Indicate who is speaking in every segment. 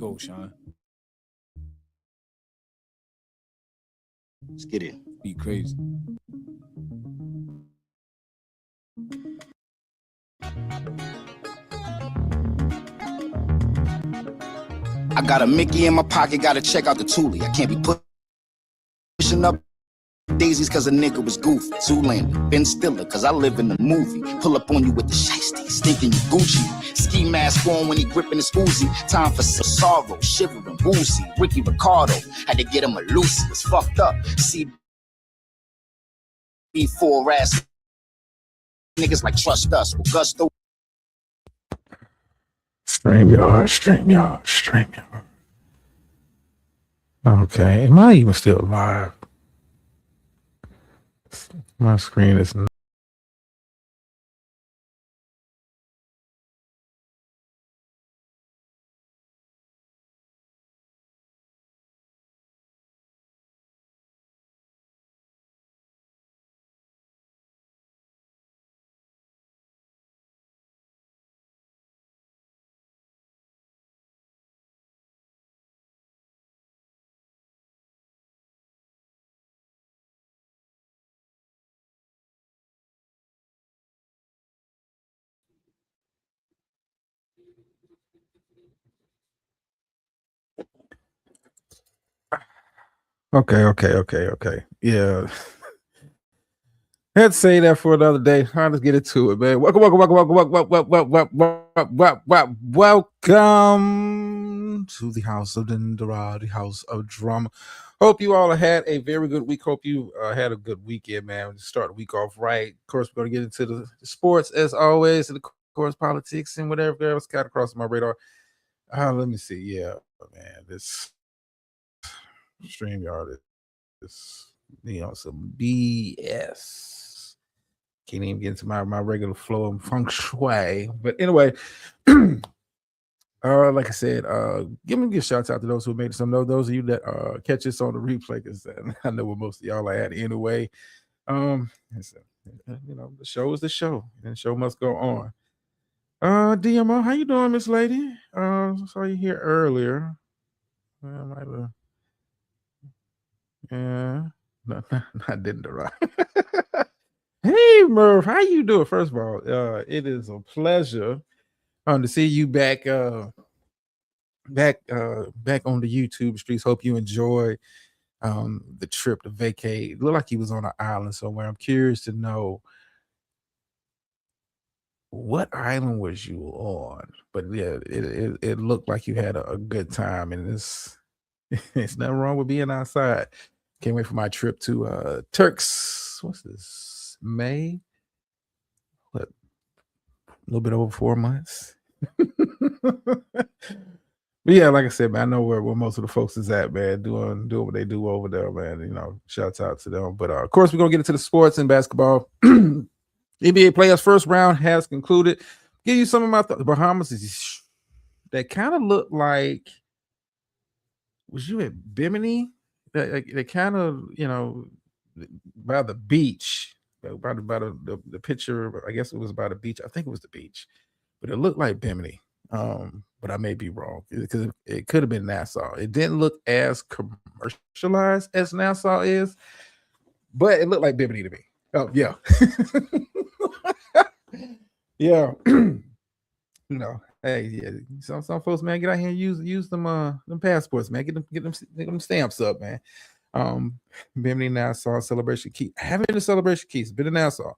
Speaker 1: Go, Sean.
Speaker 2: Let's get it.
Speaker 1: Be crazy.
Speaker 2: I got a Mickey in my pocket, gotta check out the Thule. I can't be pushing up daisies cause a nigga was goofy. Zoolander, Ben Stiller, cause I live in the movie. Pull up on you with the shiesty, stinking you Gucci. Ski mask on when he gripping his Uzi. Time for sorrow, shivering, woozy. Ricky Ricardo, had to get him a Lucy. It's fucked up. See, B4 ass niggas like trust us. With gusto.
Speaker 3: StreamYard. Okay, am I even still live? My screen is not. Okay. Yeah. Had to say that for another day. I'll just get into it, man. Welcome to the House of Dindara, the House of Drama. Hope you all had a very good week. Hope you had a good weekend, man. Start the week off right. Of course, we're going to get into the sports as always, and of course, politics and whatever else got across my radar. Let me see. Yeah, man, this StreamYard is, some BS. Can't even get into my regular flow of feng shui. But anyway, like I said, give shouts out to those who made it. Some of those of you that catch us on the replay, because I know what most of y'all are at anyway. The show is the show, and the show must go on. DMO, how you doing, Miss Lady? Saw you here earlier. Yeah, no, I didn't arrive. Hey, Murph, how you doing? First of all, it is a pleasure to see you back on the YouTube streets. Hope you enjoy the trip to vacate. It looked like he was on an island somewhere. I'm curious to know what island was you on. But yeah, it looked like you had a good time, and it's nothing wrong with being outside. Can't wait for my trip to Turks. What's this? May? What? A little bit over 4 months. But yeah, like I said, man, I know where most of the folks is at, man, doing what they do over there, man. Shouts out to them. But of course, we're gonna get into the sports and basketball. NBA playoffs first round has concluded. Give you some of my thoughts. The Bahamas is that kind of look like. Was you at Bimini? They kind of, by the beach, by the picture. I guess it was by the beach. I think it was the beach, but it looked like Bimini. But I may be wrong because it could have been Nassau. It didn't look as commercialized as Nassau is, but it looked like Bimini to me. Oh yeah, yeah. Hey, yeah. Some folks, man, get out here and use them passports, man. Get them stamps up, man. Bimini, Nassau, Celebration Key. I haven't been to Celebration Keys. Been to Nassau.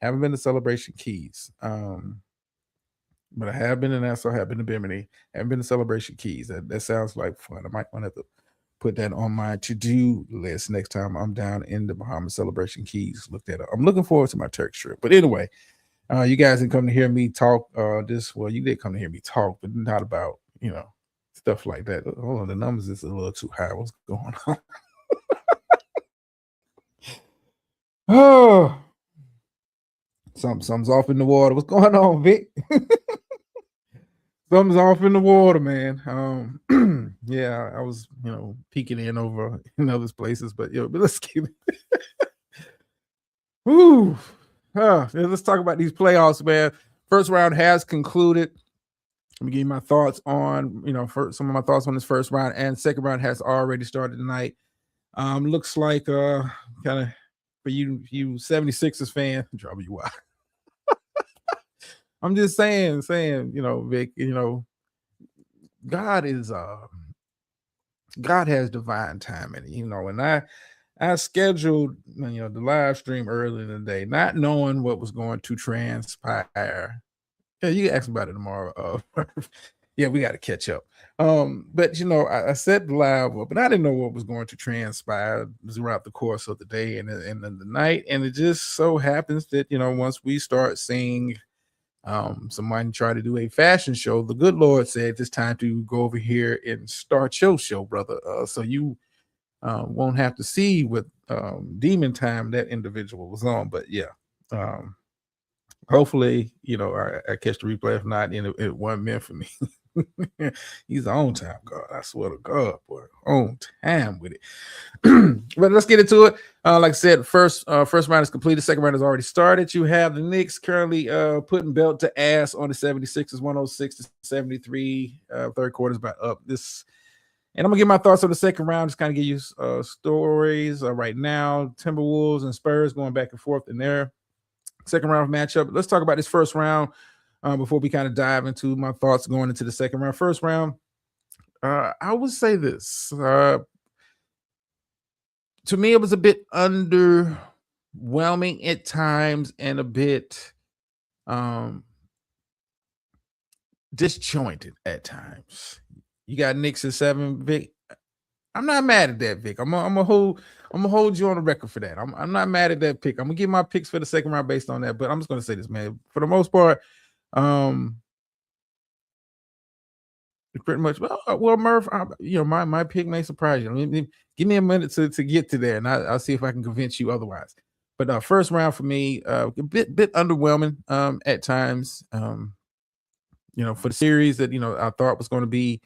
Speaker 3: Haven't been to Celebration Keys. But I have been in Nassau, have been to Bimini, haven't been to Celebration Keys. That sounds like fun. I might want to put that on my to-do list next time I'm down in the Bahamas. Celebration Keys. Look that up. I'm looking forward to my Turk trip. But anyway, you guys didn't come to hear me talk you did come to hear me talk, but not about, stuff like that. Hold on, the numbers is a little too high. What's going on? Oh, something's off in the water. What's going on, Vic? Something's off in the water, man. Yeah, I was, peeking in over in other places, but let's keep it. Woo. Let's talk about these playoffs, man. First round has concluded. Let me give you my thoughts on, some of my thoughts on this first round, and second round has already started tonight. Looks like kind of for you 76ers fan, WY. I'm just saying, Vic, God is God has divine timing, and I scheduled, the live stream early in the day, not knowing what was going to transpire. Yeah, you can ask me about it tomorrow. Yeah, we got to catch up. But I set the live up, and I didn't know what was going to transpire throughout the course of the day and the night. And it just so happens that once we start seeing someone try to do a fashion show, the good Lord said it's time to go over here and start your show, brother. So you won't have to see what demon time that individual was on. But yeah, hopefully, I catch the replay. If not, it wasn't meant for me. He's on time, God. I swear to God, boy, on time with it. But let's get into it. Like I said, first round is completed. Second round has already started. You have the Knicks currently putting belt to ass on the 76ers, 106-73. Third quarter is about up. And I'm gonna give my thoughts on the second round. Just kind of give you stories right now. Timberwolves and Spurs going back and forth in their second round matchup. Let's talk about this first round before we kind of dive into my thoughts going into the second round. First round, I would say this. To me, it was a bit underwhelming at times and a bit disjointed at times. You got Knicks at 7, Vic. I'm not mad at that, Vic. I'm gonna hold you on the record for that. I'm not mad at that pick. I'm gonna give my picks for the second round based on that. But I'm just gonna say this, man. For the most part, pretty much. Well, Murph, my pick may surprise you. Give me a minute to get to there, and I'll see if I can convince you otherwise. But first round for me, a bit underwhelming at times. For the series that I thought was going to be,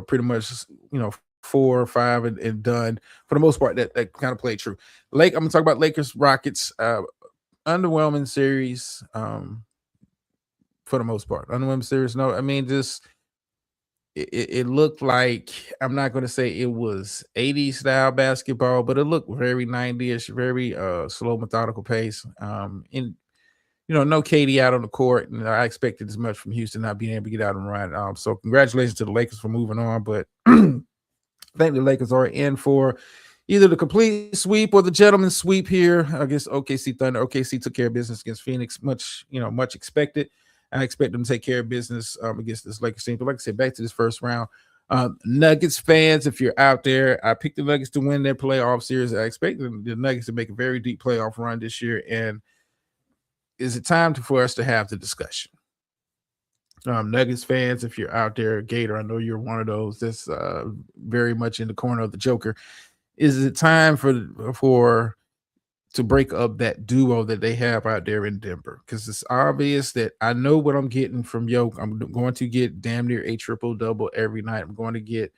Speaker 3: pretty much 4 or 5 and done. For the most part, that kind of played true. I'm gonna talk about Lakers Rockets. Underwhelming series. For the most part, underwhelming series. No, I mean, just it looked like, I'm not going to say it was 80s style basketball, but it looked very 90ish, very slow, methodical pace. And no KD out on the court, and I expected as much from Houston not being able to get out and run. So congratulations to the Lakers for moving on, but I think the Lakers are in for either the complete sweep or the gentleman's sweep here against OKC Thunder. OKC took care of business against Phoenix, much expected. I expect them to take care of business against this Lakers team. But like I said, back to this first round. Nuggets fans, if you're out there, I picked the Nuggets to win their playoff series. I expect the Nuggets to make a very deep playoff run this year. And is it time for us to have the discussion? Nuggets fans, if you're out there, Gator, I know you're one of those that's very much in the corner of the Joker. Is it time to break up that duo that they have out there in Denver? Because it's obvious that I know what I'm getting from Yoke. I'm going to get damn near a triple-double every night. I'm going to get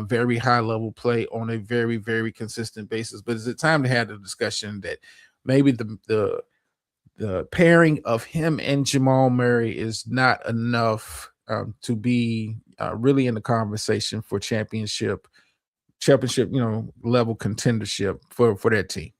Speaker 3: very high-level play on a very, very consistent basis. But is it time to have the discussion that maybe the pairing of him and Jamal Murray is not enough to be really in the conversation for championship, level contendership for that team?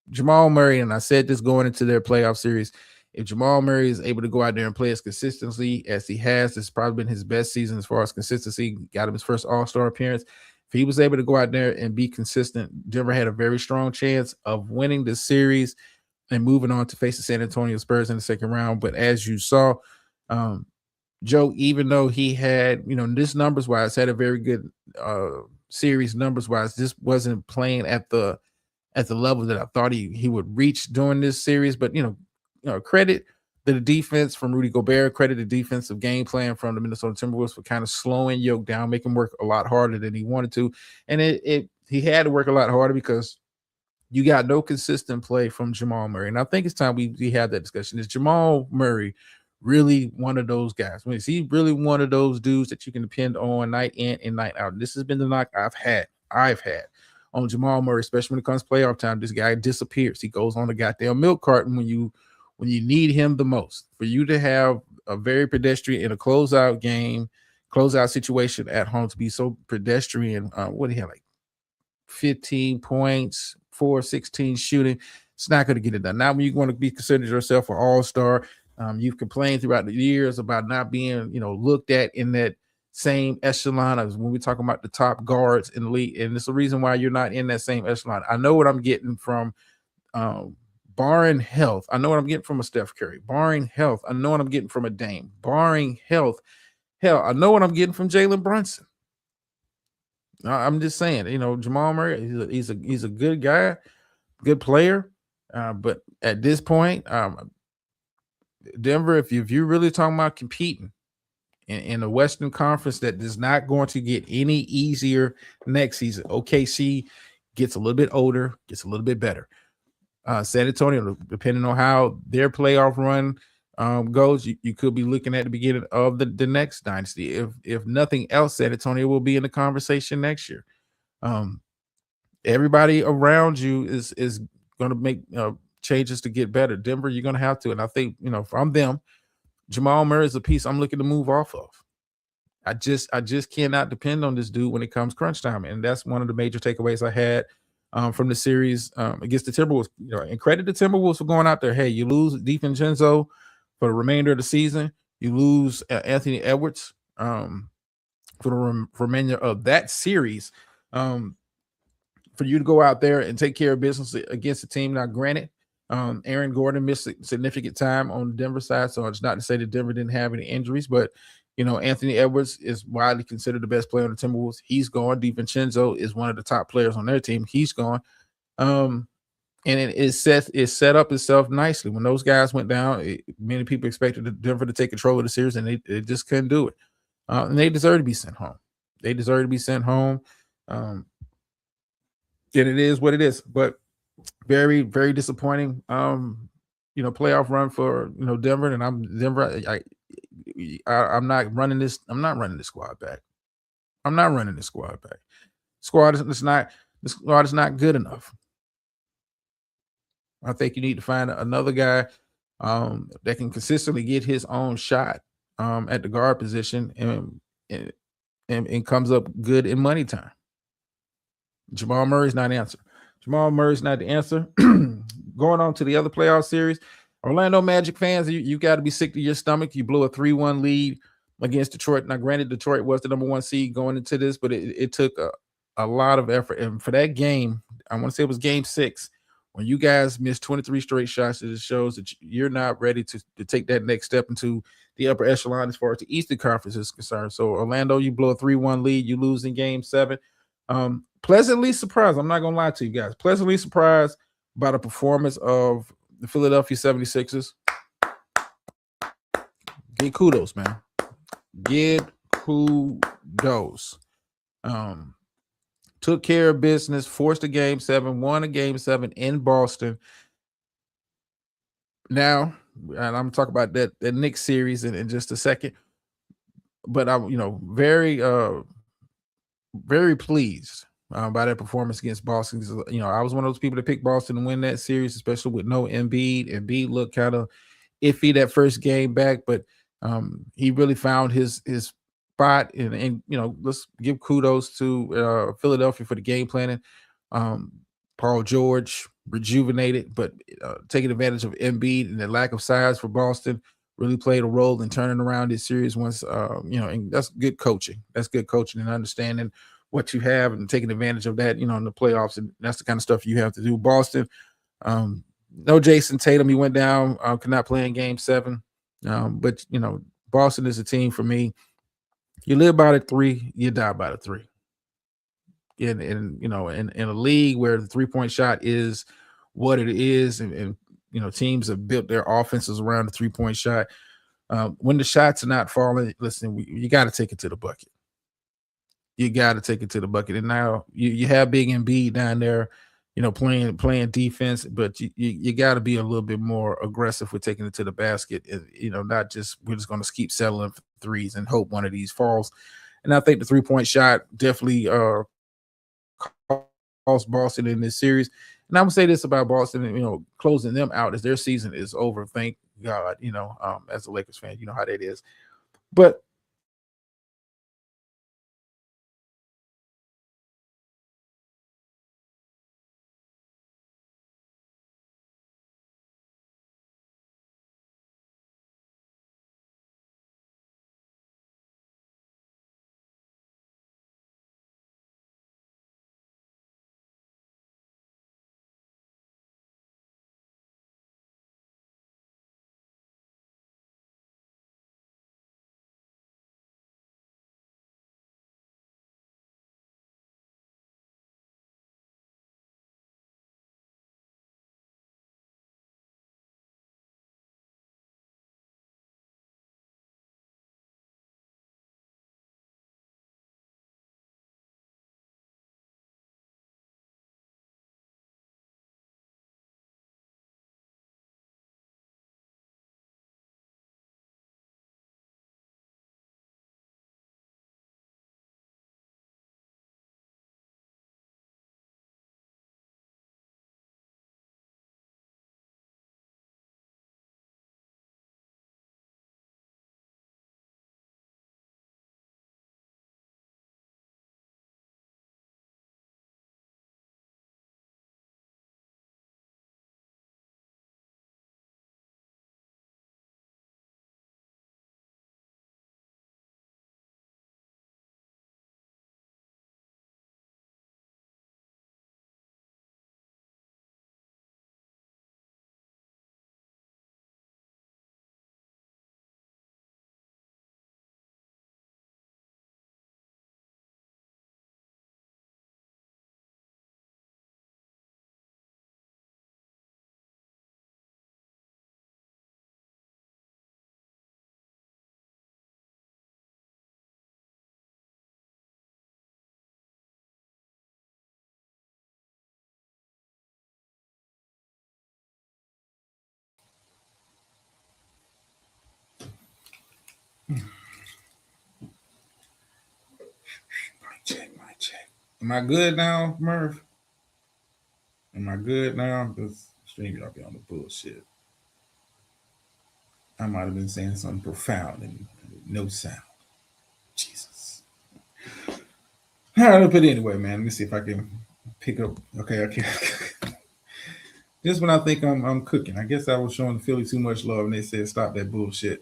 Speaker 3: Jamal Murray, and I said this going into their playoff series, if Jamal Murray is able to go out there and play as consistently as he has, this has probably been his best season as far as consistency. Got him his first All-Star appearance. If he was able to go out there and be consistent, Denver had a very strong chance of winning this series and moving on to face the San Antonio Spurs in the second round. But as you saw, Joe, even though he had, this numbers-wise, had a very good series numbers-wise, this wasn't playing at the level that I thought he would reach during this series. But, credit to the defense from Rudy Gobert, credit the defensive game plan from the Minnesota Timberwolves for kind of slowing Yoke down, making him work a lot harder than he wanted to. And he had to work a lot harder because you got no consistent play from Jamal Murray. And I think it's time we have that discussion. Is Jamal Murray really one of those guys? Is he really one of those dudes that you can depend on night in and night out? And this has been the knock I've had on Jamal Murray, especially when it comes to playoff time. This guy disappears. He goes on the goddamn milk carton when you when you need him the most. For you to have a very pedestrian in a closeout game, closeout situation at home to be so pedestrian, what do you have, like 15 points, 4-16 shooting? It's not going to get it done. Now, when you want to be considered yourself an all-star, you've complained throughout the years about not being, looked at in that same echelon as when we're talking about the top guards in the league. And it's the reason why you're not in that same echelon. I know what I'm getting from barring health. I know what I'm getting from a Steph Curry. Barring health, I know what I'm getting from a Dame. Barring health, hell, I know what I'm getting from Jalen Brunson. I'm just saying, Jamal Murray, he's a good guy, good player. But at this point, Denver, if you're really talking about competing in the Western Conference, that is not going to get any easier next season. OKC gets a little bit older, gets a little bit better. San Antonio, depending on how their playoff run goes, you could be looking at the beginning of the next dynasty. If nothing else, San Antonio will be in the conversation next year. Everybody around you is going to make changes to get better. Denver, you're going to have to. And I think, from them, Jamal Murray is a piece I'm looking to move off of. I just cannot depend on this dude when it comes crunch time. And that's one of the major takeaways I had from the series against the Timberwolves. And credit the Timberwolves for going out there. Hey, you lose DiVincenzo for the remainder of the season. You lose Anthony Edwards for the remainder of that series. For you to go out there and take care of business against the team. Now, granted, Aaron Gordon missed significant time on the Denver side, so it's not to say that Denver didn't have any injuries, but Anthony Edwards is widely considered the best player on the Timberwolves. He's gone. DiVincenzo is one of the top players on their team. He's gone. And it set up itself nicely. When those guys went down, many people expected Denver to take control of the series, and they just couldn't do it. And they deserve to be sent home. They deserve to be sent home. And it is what it is. But very, very disappointing, playoff run for Denver. And I'm not running this. I'm not running this squad back. I'm not running this squad back. The squad is not good enough. I think you need to find another guy that can consistently get his own shot at the guard position and comes up good in money time. Jamal Murray's not the answer. Jamal Murray's not the answer. Going on to the other playoff series, Orlando Magic fans, you got to be sick to your stomach. You blew a 3-1 lead against Detroit. Now, granted, Detroit was the number 1 seed going into this, but it took a lot of effort. And for that game, I want to say it was game 6, when you guys missed 23 straight shots, it shows that you're not ready to take that next step into the upper echelon as far as the Eastern Conference is concerned. So, Orlando, you blow a 3-1 lead. You lose in game 7. Pleasantly surprised. I'm not going to lie to you guys. Pleasantly surprised by the performance of the Philadelphia 76ers. Get kudos, man. Get kudos. Took care of business, forced a game 7, won a game 7 in Boston. Now, and I'm going to talk about that Knicks series in just a second. But I'm, very, very pleased by that performance against Boston. I was one of those people that picked Boston to win that series, especially with no Embiid. Embiid looked kind of iffy that first game back, but he really found his spot. And let's give kudos to Philadelphia for the game planning. Paul George rejuvenated, but taking advantage of Embiid and the lack of size for Boston really played a role in turning around this series once, and that's good coaching. That's good coaching and understanding what you have and taking advantage of that, in the playoffs. And that's the kind of stuff you have to do. Boston, no Jason Tatum. He went down, could not play in game 7. But, Boston is a team for me. You live by the 3, you die by the 3. In a league where the 3-point shot is what it is, and teams have built their offenses around the 3-point shot. When the shots are not falling, listen, you got to take it to the bucket. You got to take it to the bucket. And now you have Big Embiid down there, playing defense, but you got to be a little bit more aggressive with taking it to the basket. Not just we're just going to keep settling for threes and hope one of these falls. And I think the 3-point shot definitely cost Boston in this series. And I would say this about Boston, you know, closing them out as their season is over. Thank God, you know, as a Lakers fan, you know how that is. But mic check. Am I good now, Murph? Am I good now? Because stream y'all be on the bullshit. I might have been saying something profound and no sound. Jesus. All right, but anyway, man, let me see if I can pick up. Okay. Just when I think I'm cooking. I guess I was showing Philly too much love, and they said stop that bullshit.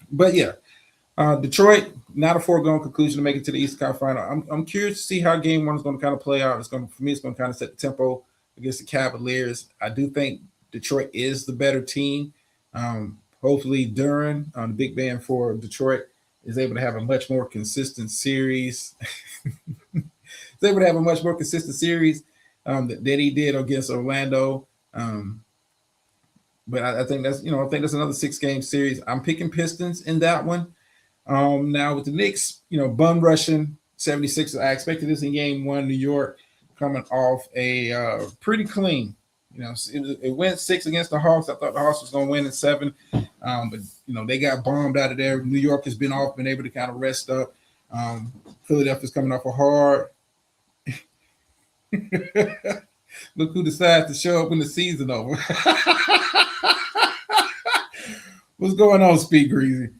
Speaker 3: But yeah, Detroit, not a foregone conclusion to make it to the East Conference Final. I'm curious to see how Game 1 is going to kind of play out. For me, it's going to kind of set the tempo against the Cavaliers. I do think Detroit is the better team. Hopefully, Duran, the big man for Detroit, is able to have a much more consistent series. That he did against Orlando. But I think that's another 6-game series. I'm picking Pistons in that one. Now with the Knicks, bum rushing 76. I expected this in Game 1. New York coming off a pretty clean. It went 6 against the Hawks. I thought the Hawks was going to win in 7, but they got bombed out of there. New York has been able to kind of rest up. Philadelphia's coming off a hard. Look who decides to show up when the season over. What's going on, Speed Greasy?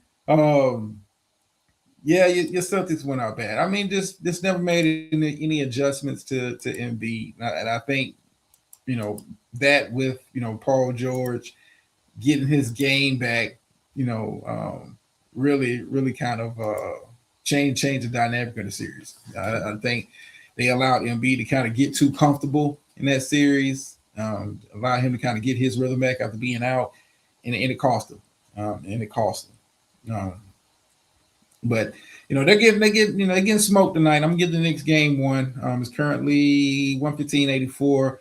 Speaker 3: Yeah, your Celtics went out bad. I mean, this never made any adjustments to Embiid, and I think that with Paul George getting his game back, really kind of change the dynamic of the series. I think they allowed Embiid to kind of get too comfortable in that series, allow him to kind of get his rhythm back after being out, and it cost him. But they're getting smoked tonight. I'm getting the Knicks Game 1. It's currently 115-84.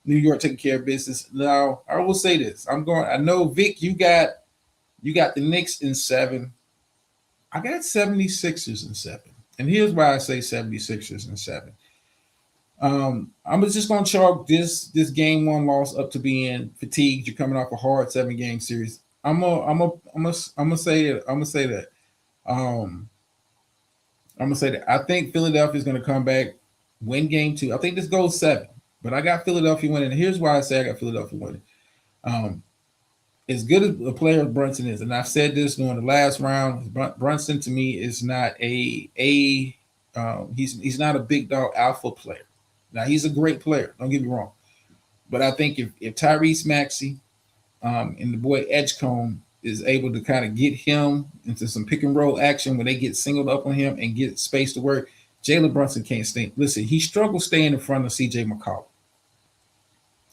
Speaker 3: New York taking care of business. Now I will say this: I know Vic, you got the Knicks in 7. I got 76ers in 7, and here's why I say 76ers in 7. I'm just gonna chalk this Game 1 loss up to being fatigued. You're coming off a hard 7-game series. I'm gonna say that. I think Philadelphia is gonna come back, win Game 2. I think this goes 7. But I got Philadelphia winning. And here's why I say I got Philadelphia winning. As good as a player as Brunson is, and I've said this during the last round, Brunson to me is not he's not a big dog alpha player. Now he's a great player. Don't get me wrong, but I think if Tyrese Maxey and the boy Edgecombe is able to kind of get him into some pick and roll action when they get singled up on him and get space to work, Jalen Brunson can't stay. Listen, he struggles staying in front of CJ McCollum.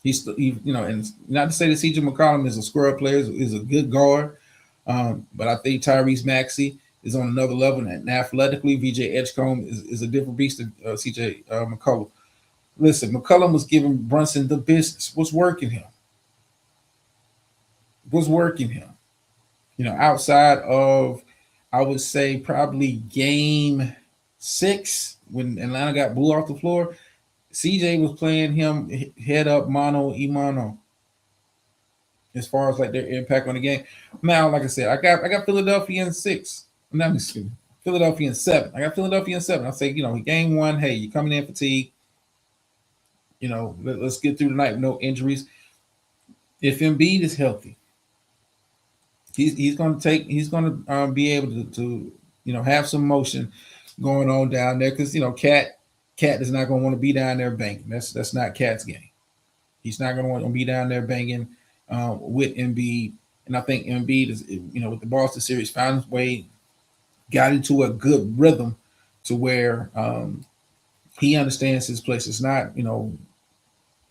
Speaker 3: And not to say that CJ McCollum is a square player, is a good guard, but I think Tyrese Maxey is on another level, and athletically, VJ Edgecombe is a different beast than CJ McCollum. Listen, McCollum was giving Brunson the business. What's working him? Outside of, I would say, probably game 6 when Atlanta got blew off the floor, CJ was playing him head up mano y mano as far as like their impact on the game. Now, like I said, I got Philadelphia in 6. Not excuse me, Philadelphia in 7. I got Philadelphia in 7. I say, game 1, hey, you're coming in fatigued. Let's get through the night with no injuries. If Embiid is healthy, he's going to be able to have some motion going on down there because Cat is not going to want to be down there banging. That's not Cat's game. He's not going to want to be down there banging with Embiid. And I think Embiid is, with the Boston series, found his way, got into a good rhythm to where he understands his place. It's not,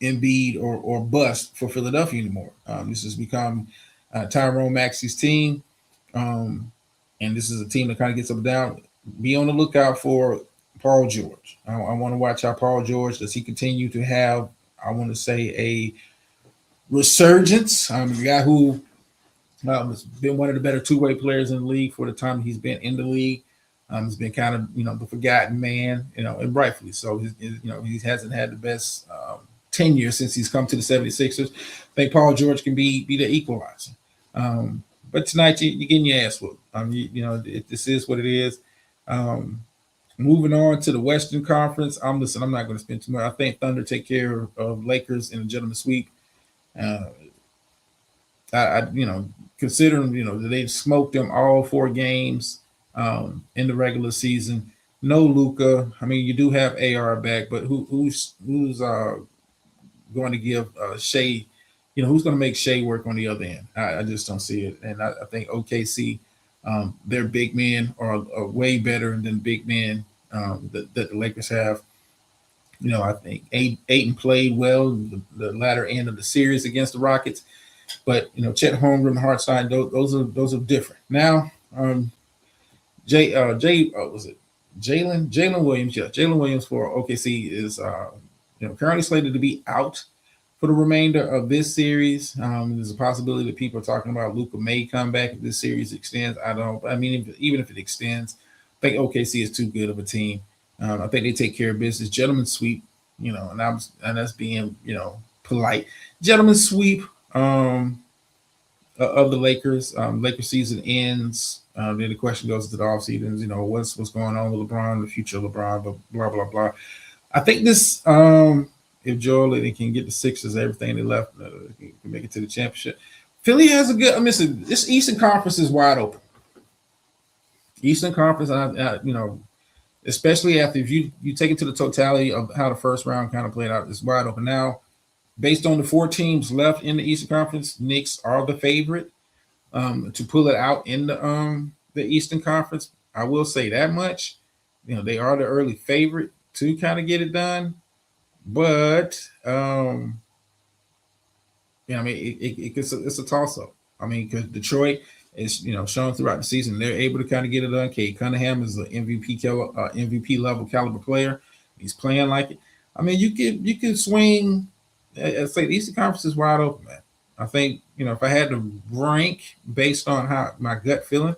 Speaker 3: Embiid or bust for Philadelphia anymore. This has become Tyrone Maxey's team. And this is a team that kind of gets up and down. Be on the lookout for Paul George. I want to watch how Paul George, does he continue to have, I want to say, a resurgence. A guy who has been one of the better two-way players in the league for the time he's been in the league. He's been kind of, the forgotten man, and rightfully so. He hasn't had the best tenure since he's come to the 76ers. I think Paul George can be the equalizer. But tonight you're getting your ass whooped. This is what it is. Moving on to the Western Conference, I'm not going to spend too much. I think Thunder take care of Lakers in a gentleman's sweep. Considering that they've smoked them all 4 games in the regular season. No Luka. I mean, you do have AR back, but who's going to give Shea? Who's going to make Shea work on the other end? I just don't see it, and I think OKC. Their big men are way better than big men that the Lakers have. I think Ayton played well the latter end of the series against the Rockets, but Chet Holmgren and Hartenstein, those are different. Now, Jalen Williams, Jalen Williams for OKC is currently slated to be out for the remainder of this series. There's a possibility that people are talking about Luka may come back if this series extends. Even if it extends, I think OKC is too good of a team. I think they take care of business. Gentlemen's sweep, and that's being, polite. Gentlemen's sweep of the Lakers. Lakers season ends. Then the question goes to the off seasons. What's going on with LeBron, the future of LeBron, blah blah blah. I think this. If Joel can get the Sixers, everything they left, can make it to the championship. Philly has a good. This Eastern Conference is wide open. Eastern Conference, especially after if you take it to the totality of how the first round kind of played out, it's wide open now. Based on the 4 teams left in the Eastern Conference, Knicks are the favorite to pull it out in the Eastern Conference. I will say that much. They are the early favorite to kind of get it done. But it's a toss-up. Because Detroit is shown throughout the season they're able to kind of get it done. Cade Cunningham is an MVP level caliber player. He's playing like it. You could swing. I say the Eastern Conference is wide open, man. I think if I had to rank based on how my gut feeling,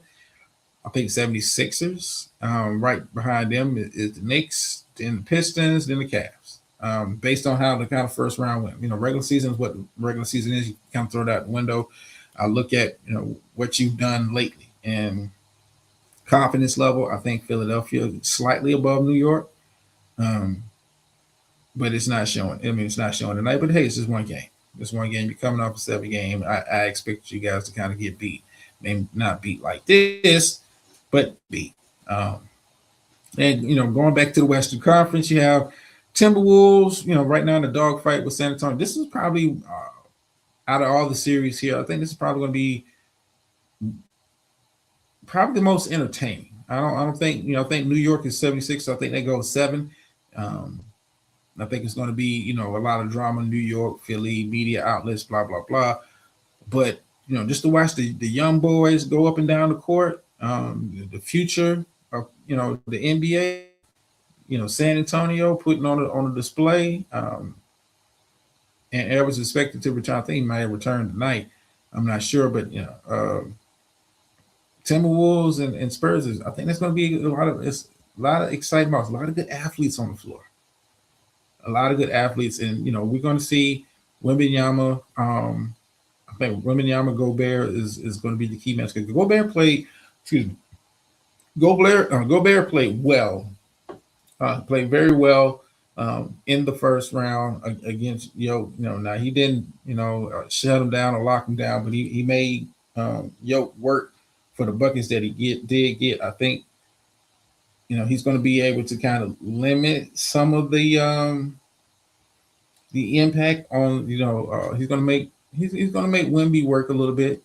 Speaker 3: I think 76ers. Right behind them is the Knicks, then the Pistons, then the Cavs. Based on how the kind of first round went. Regular season is what regular season is. You kind of throw it out the window. I look at, what you've done lately. And confidence level, I think Philadelphia is slightly above New York. but it's not showing. I mean, it's not showing tonight. But hey, it's just one game. It's one game. You're coming off a 7 game. I expect you guys to kind of get beat. Maybe not beat like this, but beat. And going back to the Western Conference, you have Timberwolves. Right now in the dogfight with San Antonio. This is probably out of all the series here, I think this is probably going to be probably the most entertaining. I don't think I think New York is 76, so I think they go 7. I think it's going to be a lot of drama in New York, Philly, media outlets, blah blah blah. But just to watch the young boys go up and down the court, the future of the NBA, San Antonio putting on a display. And Edwards is expected to return. I think he might have returned tonight. I'm not sure, but Timberwolves and Spurs I think there's going to be a lot of exciting balls, a lot of good athletes on the floor, a lot of good athletes, and we're going to see Wembanyama. I think Wembanyama Gobert is going to be the key match because Gobert played. Excuse me. Gobert played well, played very well in the first round against Yoke. Now he didn't shut him down or lock him down, but he made Yoke work for the buckets that he did get. I think he's going to be able to kind of limit some of the impact on he's going to make Wemby work a little bit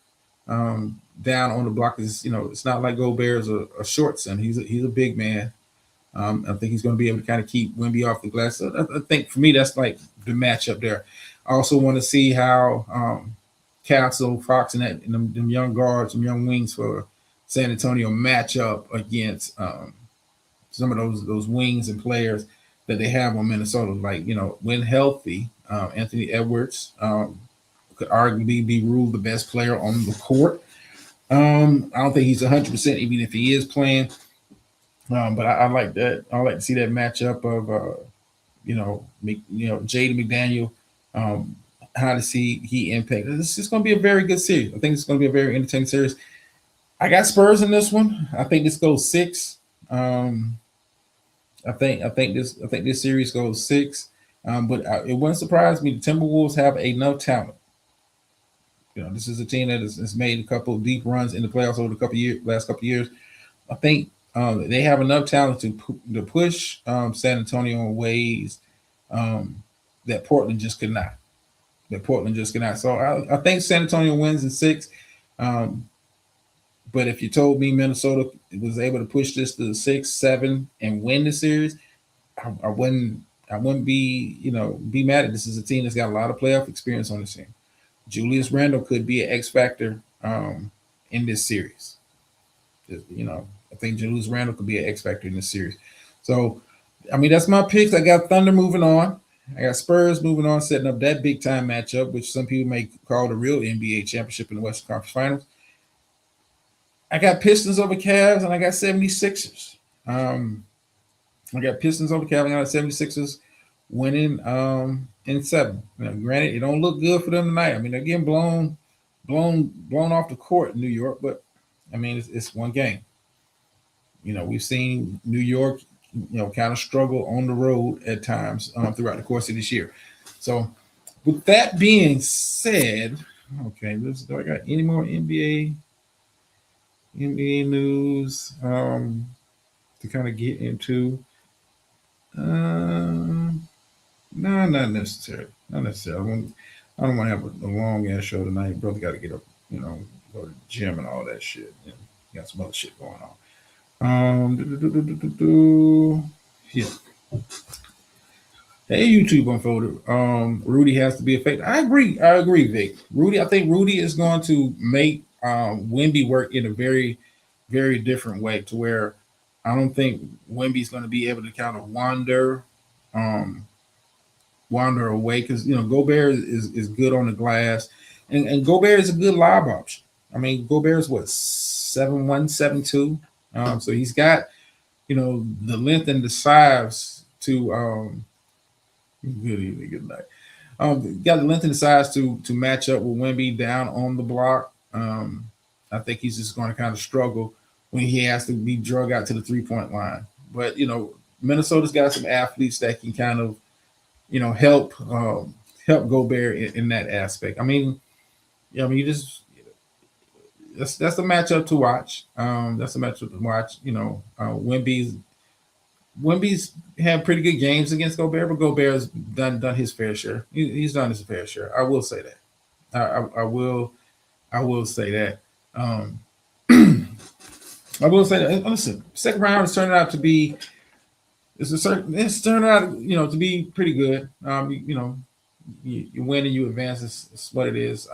Speaker 3: down on the block. Is it's not like Gobert is a short center. He's a big man. I think he's going to be able to kind of keep Wemby off the glass. So I think for me that's like the matchup there. I also want to see how Castle, Fox, and them young guards, some young wings for San Antonio match up against some of those wings and players that they have on Minnesota. Like when healthy, Anthony Edwards could arguably be ruled the best player on the court. I don't think he's 100% even if he is playing. But I like that. I like to see that matchup of Jaden McDaniel. How to see he impact. This is going to be a very good series. I think it's going to be a very entertaining series. I got Spurs in this one. I think this goes 6. I think this series goes 6. But it wouldn't surprise me. The Timberwolves have enough talent. This is a team that has made a couple of deep runs in the playoffs over the last couple of years. I think they have enough talent to push San Antonio in ways that Portland just could not. So I think San Antonio wins in 6. But if you told me Minnesota was able to push this to 6, 7, and win the series, I wouldn't be mad at this. Is a team that's got a lot of playoff experience on the team. Julius Randle could be an X factor in this series. I think Julius Randle could be an X factor in this series. So, I mean, that's my picks. I got Thunder moving on. I got Spurs moving on, setting up that big time matchup, which some people may call the real NBA championship in the Western Conference Finals. I got Pistons over Cavs, and I got 76ers. I got Pistons over Cavs, and I got 76ers winning in 7. Now, granted, it don't look good for them tonight. I mean, they're getting blown off the court in New York, but I mean, it's one game. We've seen New York, kind of struggle on the road at times throughout the course of this year. So, with that being said, okay, do I got any more NBA news to kind of get into? No, not necessarily. Not necessarily. I don't want to have a long ass show tonight. Brother got to get up, go to the gym and all that shit. Got some other shit going on. Yeah. Hey, YouTube Unfolded. Rudy has to be effective. I agree, Vic. I think Rudy is going to make Wemby work in a very, very different way to where I don't think Wemby's going to be able to kind of wander away because Gobert is good on the glass, and Gobert is a good lob option. I mean, Gobert is what 7'1", 7'2", so he's got the length and the size to good evening, good night. Got the length and the size to match up with Wemby down on the block. I think he's just going to kind of struggle when he has to be drug out to the 3-point line. But Minnesota's got some athletes that can kind of help Gobert in that aspect. I mean, you just that's a matchup to watch. That's a matchup to watch. Wemby's had pretty good games against Gobert, but Gobert's done his fair share. He's done his fair share. I will say that. I will say that. I will say that. Listen, second round is turning out to be. It's turning out to be pretty good. You win and you advance. It's what it is.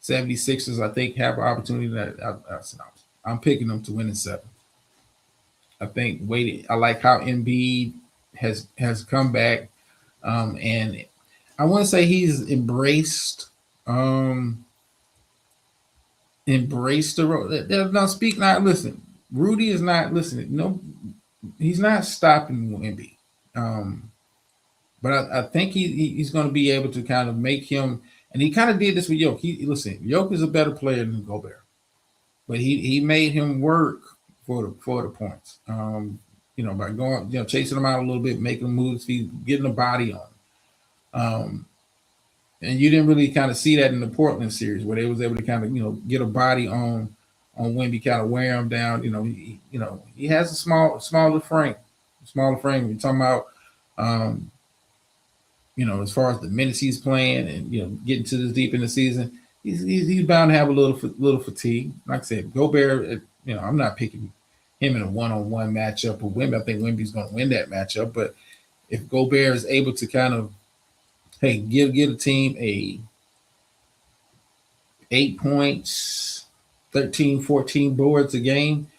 Speaker 3: 76ers, I think, have an opportunity that I'm picking them to win in 7. I think I like how Embiid has come back, and I want to say he's embraced the role. They're not speak. Now listen, Rudy is not listening. No, he's not stopping Embiid. But I think he's going to be able to kind of make him, and he kind of did this with Yoke. Yoke is a better player than Gobert, but he made him work for the points. By going, chasing him out a little bit, making him move his feet, getting the body on. And you didn't really kind of see that in the Portland series where they was able to kind of get a body on Wemby, kind of wear him down. He has a smaller frame. We're talking about. As far as the minutes he's playing and getting to this deep in the season, he's bound to have a little fatigue. Like I said, Gobert, I'm not picking him in a one-on-one matchup with Wemby. I think Wemby's going to win that matchup. But if Gobert is able to kind of, give a team 8 points, 13, 14 boards a game,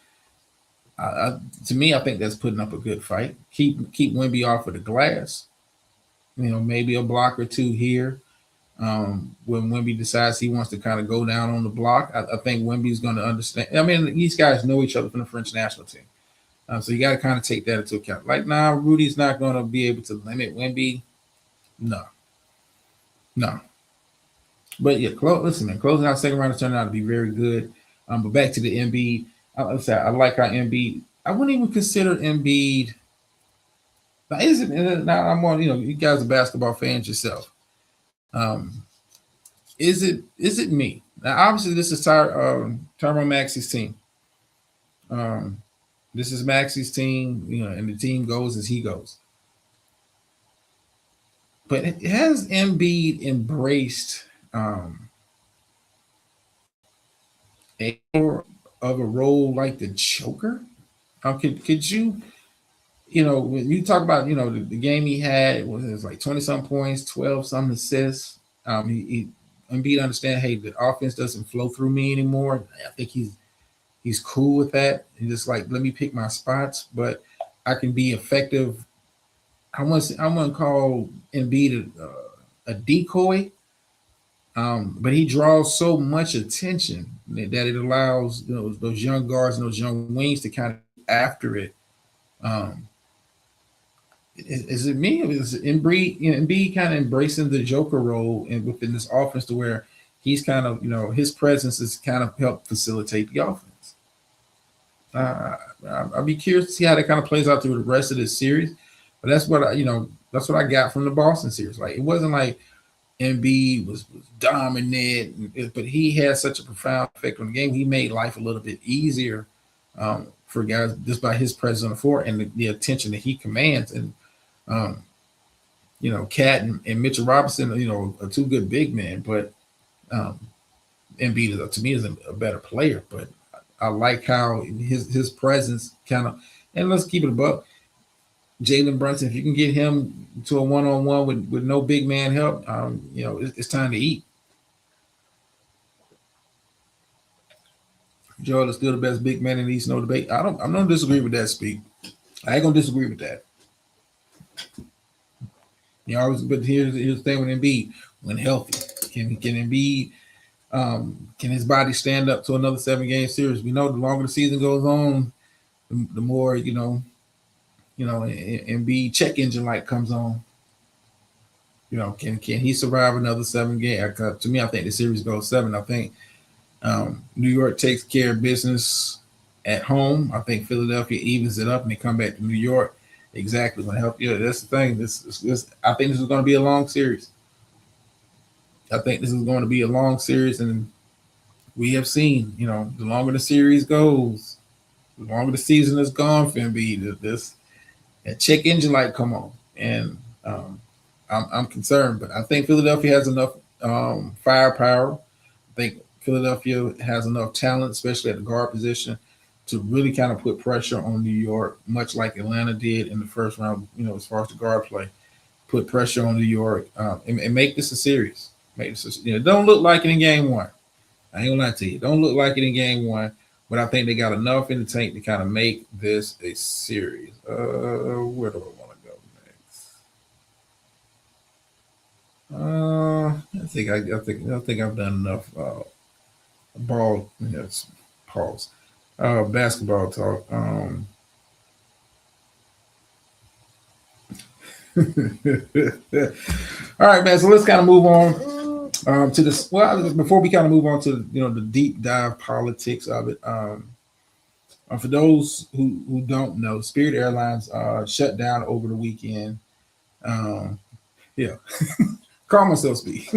Speaker 3: to me, I think that's putting up a good fight. Keep Wemby off of the glass. Maybe a block or two here. When Wemby decides he wants to kind of go down on the block, I think Wemby's going to understand. I mean, these guys know each other from the French national team. So you got to kind of take that into account. Like, Rudy's not going to be able to limit Wemby. No. But yeah, closing out second round is turning out to be very good. But back to the Embiid. I like how Embiid. I wouldn't even consider Embiid. Now I'm on. You guys are basketball fans yourself. Is it me? Now, obviously, this is Tyrone Maxey's team. This is Maxey's team, and the team goes as he goes. But has Embiid embraced more of a role like the Joker? Could you? When you talk about, the game he had, it was like 20-some points, 12-some assists. Embiid understand, hey, the offense doesn't flow through me anymore. I think he's cool with that. And just like, let me pick my spots, but I can be effective. I want to call Embiid a decoy, but he draws so much attention that it allows those young guards and those young wings to kind of after it. Is it me? Is Embiid kind of embracing the Joker role within this offense to where he's kind of, his presence has kind of helped facilitate the offense? I'll be curious to see how that kind of plays out through the rest of this series. But that's what I got from the Boston series. Like, it wasn't like Embiid was dominant, but he had such a profound effect on the game. He made life a little bit easier for guys just by his presence on the floor and the attention that he commands. And Cat and Mitchell Robinson, are two good big men, but Embiid to me is a better player. But I like how his presence kind of, and let's keep it above. Jalen Brunson, if you can get him to a one-on-one with no big man help, it's time to eat. Joel is still the best big man in the East, no debate. I'm gonna disagree with that, Speak. I ain't gonna disagree with that. But here's the thing with Embiid: when healthy, can Embiid, can his body stand up to another 7-game series? We know the longer the season goes on, the more Embiid check engine light comes on. Can he survive another 7 game? To me, I think the series goes 7. I think New York takes care of business at home. I think Philadelphia evens it up and they come back to New York. exactly. Going to help you. That's the thing. This I think this is going to be a long series. I think this is going to be a long series, and we have seen, the longer the series goes, the longer the season is gone for Embiid, that check engine light come on, and I'm concerned. But I think Philadelphia has enough firepower. I think Philadelphia has enough talent, especially at the guard position, to really kind of put pressure on New York, much like Atlanta did in the first round. As far as the guard play, put pressure on New York and make this a series. Make this, don't look like it in game one. I ain't gonna lie to you. Don't look like it in game one, but I think they got enough in the tank to kind of make this a series. Where do I want to go next? I think I've done enough ball. Yes, pause. Basketball talk. All right, man. So let's kind of move on to this. Well, before we kind of move on to the deep dive politics of it. For those who don't know, Spirit Airlines shut down over the weekend. Yeah, call myself speak.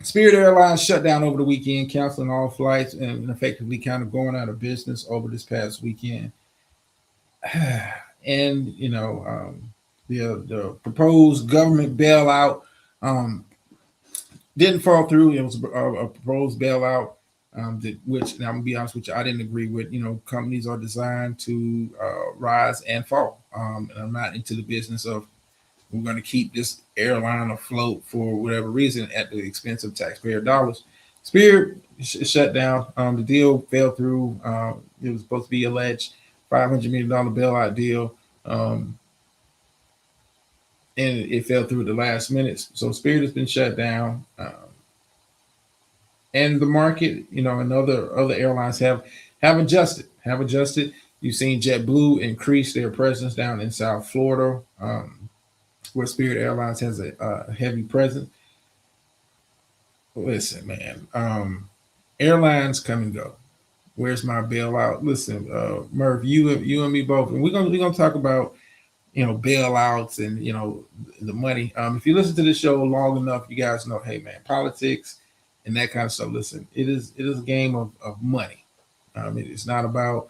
Speaker 3: Spirit Airlines shut down over the weekend, canceling all flights and effectively kind of going out of business over this past weekend. And the proposed government bailout didn't fall through. It was a proposed bailout, which, and I'm gonna be honest with you, I didn't agree with. Companies are designed to rise and fall, and I'm not into the business of we're going to keep this airline afloat for whatever reason at the expense of taxpayer dollars. Spirit shut down. The deal fell through. It was supposed to be alleged $500 million bailout deal. And it fell through at the last minute. So Spirit has been shut down. And the market, and other airlines have adjusted. You've seen JetBlue increase their presence down in South Florida, where Spirit Airlines has a heavy presence. Listen, man, airlines come and go. Where's my bailout? Listen, Murph, you and me both, and we're gonna talk about bailouts and the money. If you listen to this show long enough, you guys know, hey man, politics and that kind of stuff. Listen, it is a game of money. It's not about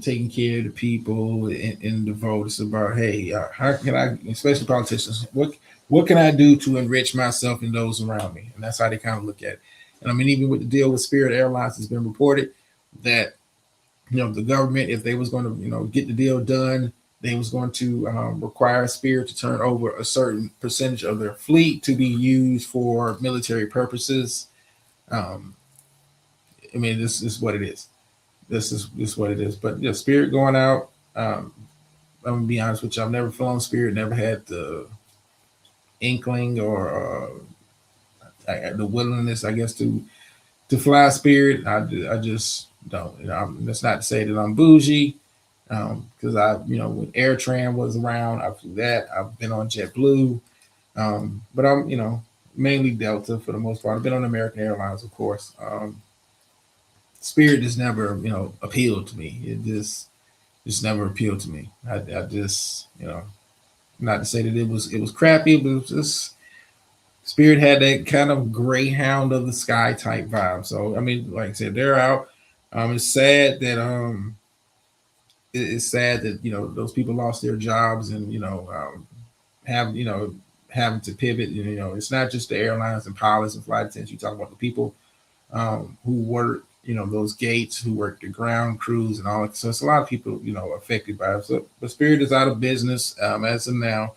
Speaker 3: taking care of the people in the vote. It's about, hey, how can I, especially politicians, what can I do to enrich myself and those around me? And that's how they kind of look at it. And even with the deal with Spirit Airlines, it's been reported that the government, if they was going to get the deal done, they was going to require Spirit to turn over a certain percentage of their fleet to be used for military purposes. This is what it is. This is what it is. But Spirit going out. I'm gonna be honest with you. I've never flown Spirit. Never had the inkling or the willingness, I guess, to fly Spirit. I just don't. That's not to say that I'm bougie, because when AirTran was around, I flew that. I've been on JetBlue, but I'm mainly Delta for the most part. I've been on American Airlines, of course. Spirit just never, appealed to me. It just never appealed to me. I just, not to say that it was crappy, but it was just Spirit had that kind of Greyhound of the sky type vibe. So like I said, they're out. It's sad that those people lost their jobs and having to pivot. It's not just the airlines and pilots and flight attendants. You talk about the people who work, those gates, who work the ground crews and all that. So it's a lot of people, affected by it. So the Spirit is out of business as of now.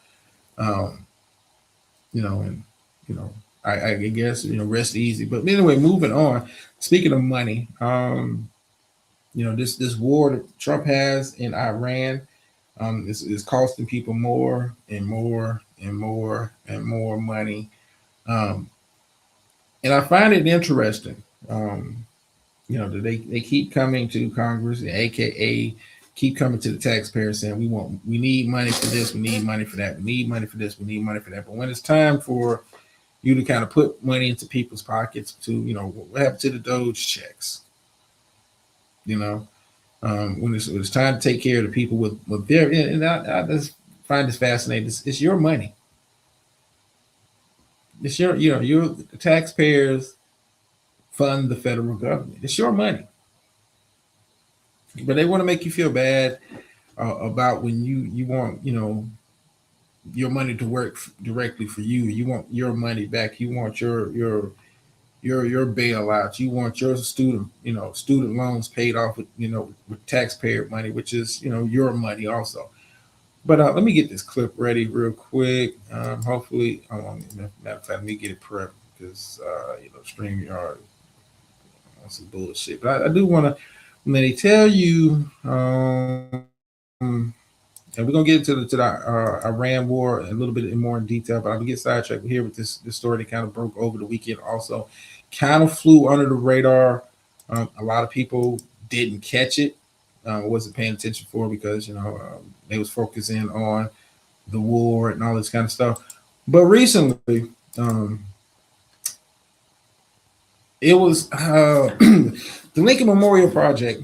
Speaker 3: I guess, rest easy. But anyway, moving on. Speaking of money, this war that Trump has in Iran is costing people more and more and more and more money. And I find it interesting. They keep coming to Congress, aka keep coming to the taxpayers saying we need money for this, we need money for that, we need money for this, we need money for that. But when it's time for you to kind of put money into people's pockets to, what happened to the Doge checks? when it's time to take care of the people with their, and I just find this fascinating. It's your money. It's your taxpayers fund the federal government. It's your money, but they want to make you feel bad about when you want your money to work directly for you. You want your money back. You want your bailouts. You want your student loans paid off with taxpayer money, which is your money also. But let me get this clip ready real quick. Hopefully, matter of fact, let me get it prepped because StreamYard wants some bullshit. But I do want to let me tell you. And we're gonna get into the Iran war a little bit more in detail, but I'm gonna get sidetracked here with this story that kind of broke over the weekend. Also, kind of flew under the radar. A lot of people didn't catch it, wasn't paying attention for it because they was focusing on the war and all this kind of stuff. But recently, it was the Lincoln Memorial Project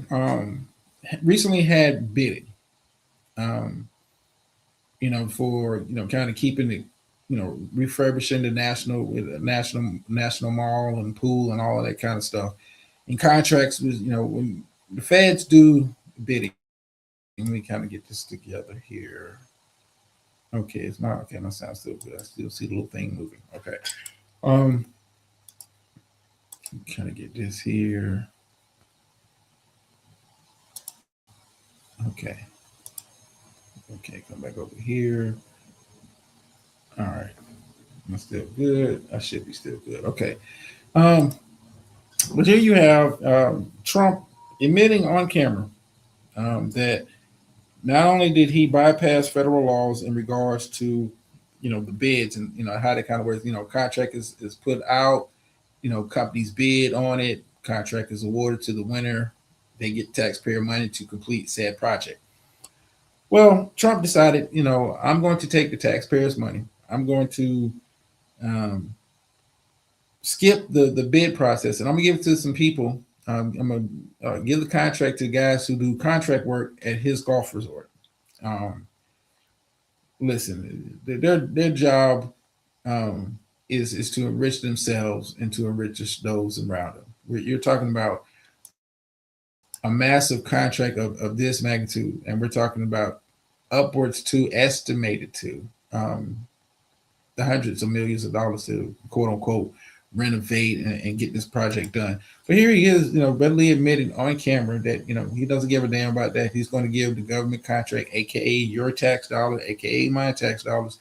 Speaker 3: recently had bidding. For kind of keeping it, refurbishing the national mall and pool and all of that kind of stuff. And contracts was, when the feds do bidding. Let me kind of get this together here. Okay, it's not okay. My sound's still good. I still see the little thing moving. Okay. Kind of get this here. Okay. Okay, come back over here. All right. I'm still good. I should be still good. Okay. But here you have Trump admitting on camera that not only did he bypass federal laws in regards to, the bids and, how that kind of works, contract is put out, companies bid on it, contract is awarded to the winner. They get taxpayer money to complete said project. Well, Trump decided, I'm going to take the taxpayers' money. I'm going to skip the bid process, and I'm gonna give it to some people. I'm gonna give the contract to guys who do contract work at his golf resort. Listen, their job is to enrich themselves and to enrich those around them. You're talking about a massive contract of this magnitude, and we're talking about upwards to estimated to the hundreds of millions of dollars to quote unquote renovate and get this project done. But here he is, readily admitting on camera that he doesn't give a damn about that. He's going to give the government contract, aka your tax dollars, aka my tax dollars,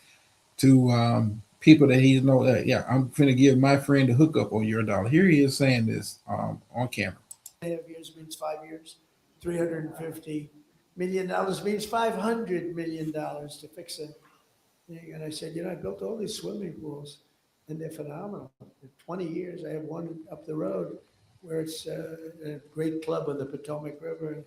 Speaker 3: to people that he's I'm going to give my friend a hookup on your dollar. Here he is saying this on camera.
Speaker 1: 5 years means 5 years. $350 million means $500 million to fix it. And I said, I built all these swimming pools, and they're phenomenal. In 20 years, I have one up the road where it's a great club on the Potomac River. And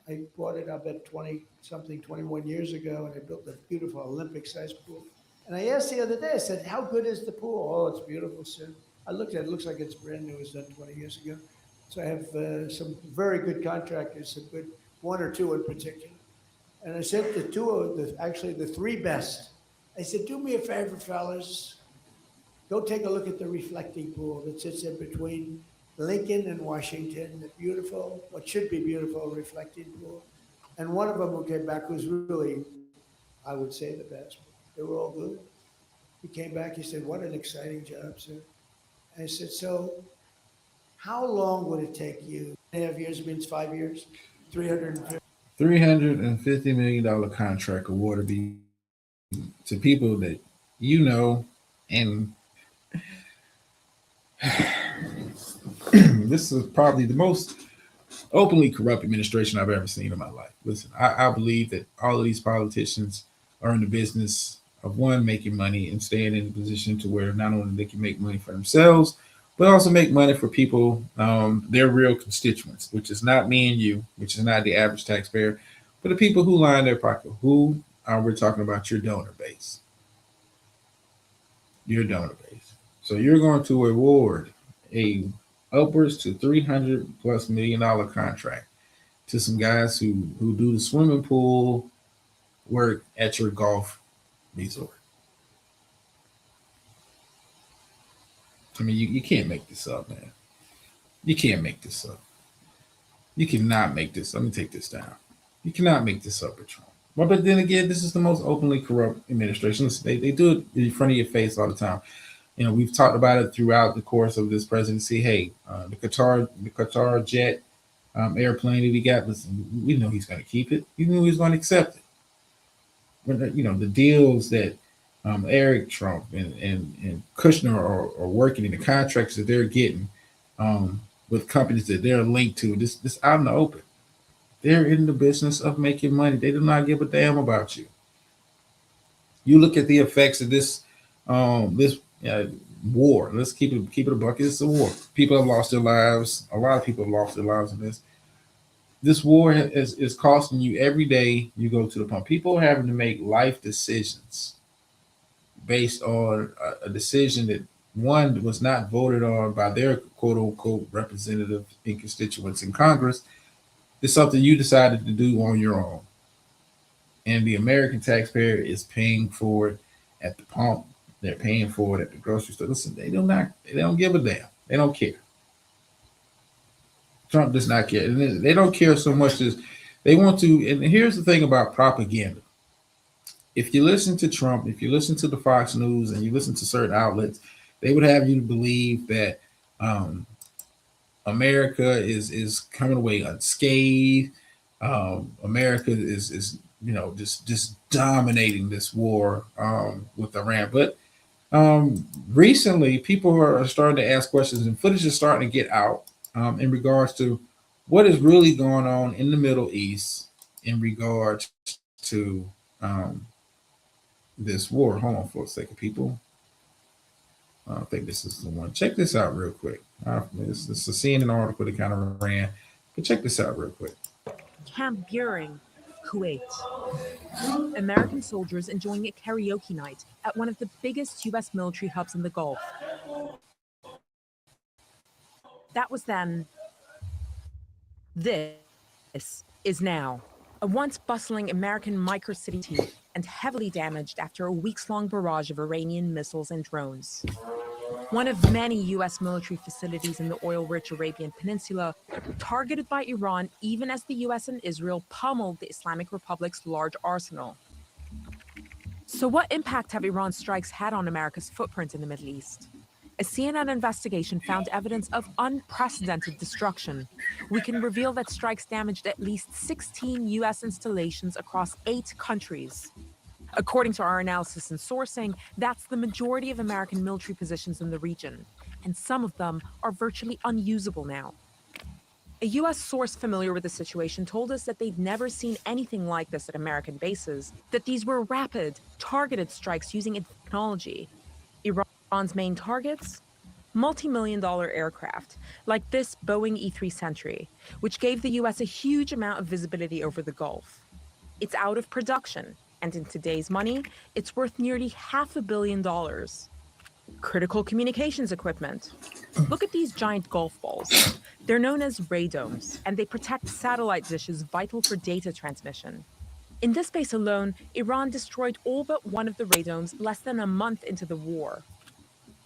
Speaker 1: I bought it up at 21 years ago, and I built a beautiful Olympic-sized pool. And I asked the other day, I said, how good is the pool? Oh, it's beautiful, sir. I looked at it, looks like it's brand new. It was done 20 years ago. So I have some very good contractors, some good, one or two in particular. And I said the three best. I said, do me a favor, fellas. Go take a look at the reflecting pool that sits in between Lincoln and Washington. The beautiful, what should be beautiful reflecting pool. And one of them who came back was really, I would say, the best. They were all good. He came back, he said, what an exciting job, sir. I said, so how long would it take you? 2.5 years means 5 years,
Speaker 3: $350 million contract awarded to people that and this is probably the most openly corrupt administration I've ever seen in my life. Listen, I believe that all of these politicians are in the business of making money and staying in a position to where not only they can make money for themselves, but also make money for people, their real constituents, which is not me and you, which is not the average taxpayer, but the people who line their pocket, who we're talking about your donor base. Your donor base. So you're going to award a upwards to $300+ million contract to some guys who do the swimming pool work at your golf resort. I mean, you can't make this up, man. You can't make this up. You cannot make this. Let me take this down. You cannot make this up at Trump. But then again, this is the most openly corrupt administration. They do it in front of your face all the time. You know, we've talked about it throughout the course of this presidency. Hey, the Qatar jet airplane that he got, listen, we know he's going to keep it. We knew he was going to accept it. But, you know, the deals that Eric Trump and Kushner are working in, the contracts that they're getting with companies that they're linked to, this out in the open. They're in the business of making money. They do not give a damn about you. You look at the effects of this war. Let's keep it a bucket. It's a war. People have lost their lives. A lot of people have lost their lives in this. This war is costing you every day you go to the pump. People are having to make life decisions based on a decision that, one, was not voted on by their quote unquote representative and constituents in Congress. It's something you decided to do on your own. And the American taxpayer is paying for it at the pump. They're paying for it at the grocery store. Listen, they don't give a damn. They don't care. Trump does not care. And they don't care so much as they want to. And here's the thing about propaganda. If you listen to Trump, if you listen to the Fox News and you listen to certain outlets, they would have you to believe that America is coming away unscathed. America is just dominating this war with Iran. But recently, people are starting to ask questions, and footage is starting to get out in regards to what is really going on in the Middle East in regards to this war. Hold on for a second, people. I don't think this is the one. Check this out real quick. This is a CNN article that kind of ran, but check this out real quick.
Speaker 4: Camp Buehring, Kuwait. American soldiers enjoying a karaoke night at one of the biggest U.S. military hubs in the Gulf. That was then. This is now. A once bustling American microcity and heavily damaged after a weeks-long barrage of Iranian missiles and drones. One of many U.S. military facilities in the oil-rich Arabian Peninsula, targeted by Iran even as the U.S. and Israel pummeled the Islamic Republic's large arsenal. So what impact have Iran's strikes had on America's footprint in the Middle East? A CNN investigation found evidence of unprecedented destruction. We can reveal that strikes damaged at least 16 U.S. installations across 8 countries. According to our analysis and sourcing, that's the majority of American military positions in the region, and some of them are virtually unusable now. A U.S. source familiar with the situation told us that they'd never seen anything like this at American bases, that these were rapid, targeted strikes using advanced technology. Iran's main targets? Multi-million-dollar aircraft, like this Boeing E-3 Sentry, which gave the U.S. a huge amount of visibility over the Gulf. It's out of production, and in today's money, it's worth nearly $500 million. Critical communications equipment. Look at these giant golf balls. They're known as radomes, and they protect satellite dishes vital for data transmission. In this base alone, Iran destroyed all but one of the radomes less than a month into the war.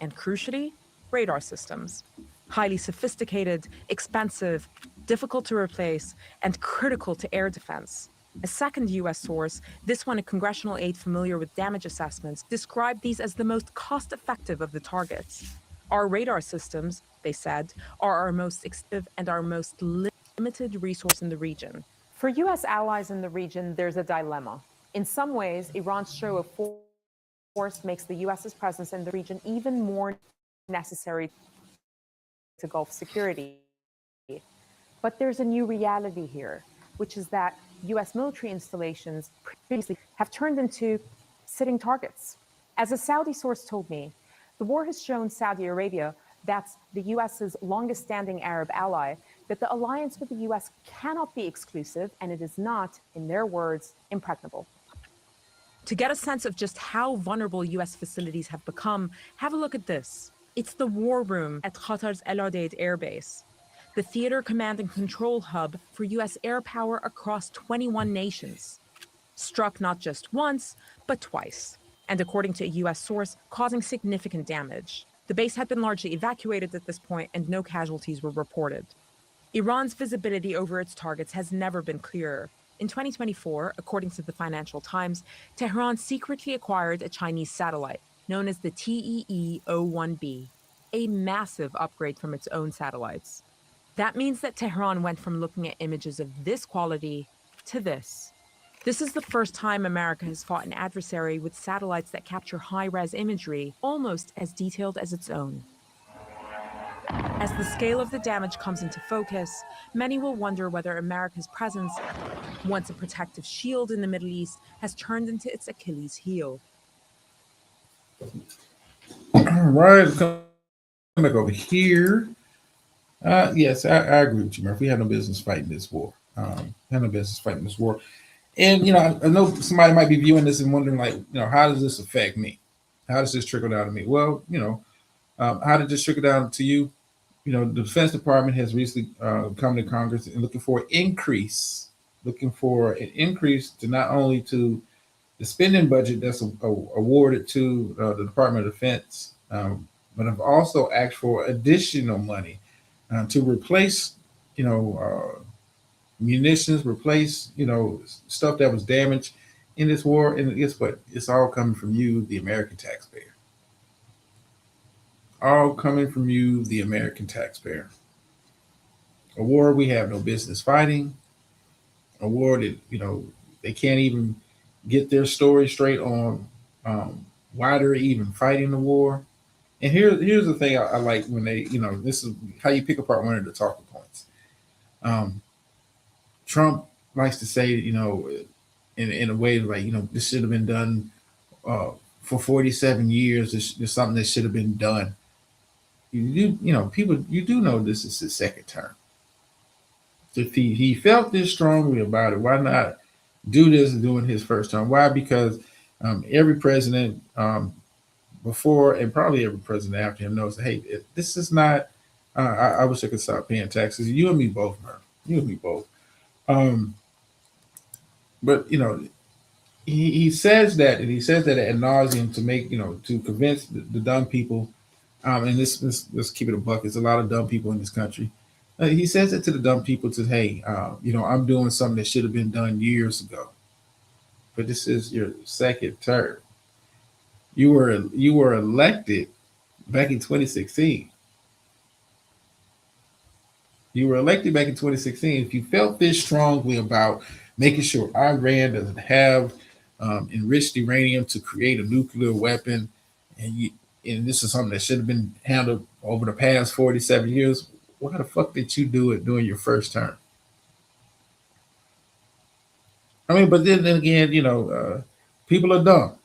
Speaker 4: And crucially, radar systems. Highly sophisticated, expensive, difficult to replace, and critical to air defense. A second U.S. source, this one a congressional aide familiar with damage assessments, described these as the most cost-effective of the targets. Our radar systems, they said, are our most expensive and our most limited resource in the region. For U.S. allies in the region, there's a dilemma. In some ways, Iran's show of force makes the U.S.'s presence in the region even more necessary to Gulf security. But there's a new reality here, which is that U.S. military installations previously have turned into sitting targets. As a Saudi source told me, the war has shown Saudi Arabia, that's the U.S.'s longest-standing Arab ally, that the alliance with the U.S. cannot be exclusive, and it is not, in their words, impregnable. To get a sense of just how vulnerable U.S. facilities have become, have a look at this. It's the war room at Qatar's El Udeid Air Base. the theater command and control hub for U.S. air power across 21 nations. Struck not just once, but twice, and according to a U.S. source, causing significant damage. The base had been largely evacuated at this point, and no casualties were reported. Iran's visibility over its targets has never been clearer. In 2024, according to the Financial Times, Tehran secretly acquired a Chinese satellite known as the TEE-01B, a massive upgrade from its own satellites. That means that Tehran went from looking at images of this quality to this. This is the first time America has fought an adversary with satellites that capture high-res imagery almost as detailed as its own. As the scale of the damage comes into focus, many will wonder whether America's presence, once a protective shield in the Middle East, has turned into its Achilles heel.
Speaker 3: All right, come back over here. Yes, I agree with you, Murph. We have no business fighting this war. And, I know somebody might be viewing this and wondering, like, how does this affect me? How does this trickle down to me? Well, how did this trickle down to you? The Defense Department has recently come to Congress and looking for an increase to not only to the spending budget that's awarded to the Department of Defense, but have also asked for additional money to replace, munitions, replace, stuff that was damaged in this war. And guess what? It's all coming from you, the American taxpayer. All coming from you, the American taxpayer. A war we have no business fighting. A war that, they can't even get their story straight on why they're even fighting the war. And here's the thing I like when they, this is how you pick apart one of the talking points. Trump likes to say, in a way like, this should have been done for 47 years. There's something that should have been done. People, you do know this is his second term. If he felt this strongly about it, why not do this during his first term? Why? Because every president before and probably every president after him knows that, hey, this is not, I wish I could stop paying taxes. You and me both, man. You and me both. But he says that, and he says that ad nauseum to make, to convince the dumb people. And let's keep it a buck. There's a lot of dumb people in this country. He says it to the dumb people to, hey, I'm doing something that should have been done years ago. But this is your second term. You were elected back in 2016. You were elected back in 2016. If you felt this strongly about making sure Iran doesn't have enriched uranium to create a nuclear weapon, and this is something that should have been handled over the past 47 years, why the fuck did you do it during your first term? I mean, but then again, people are dumb.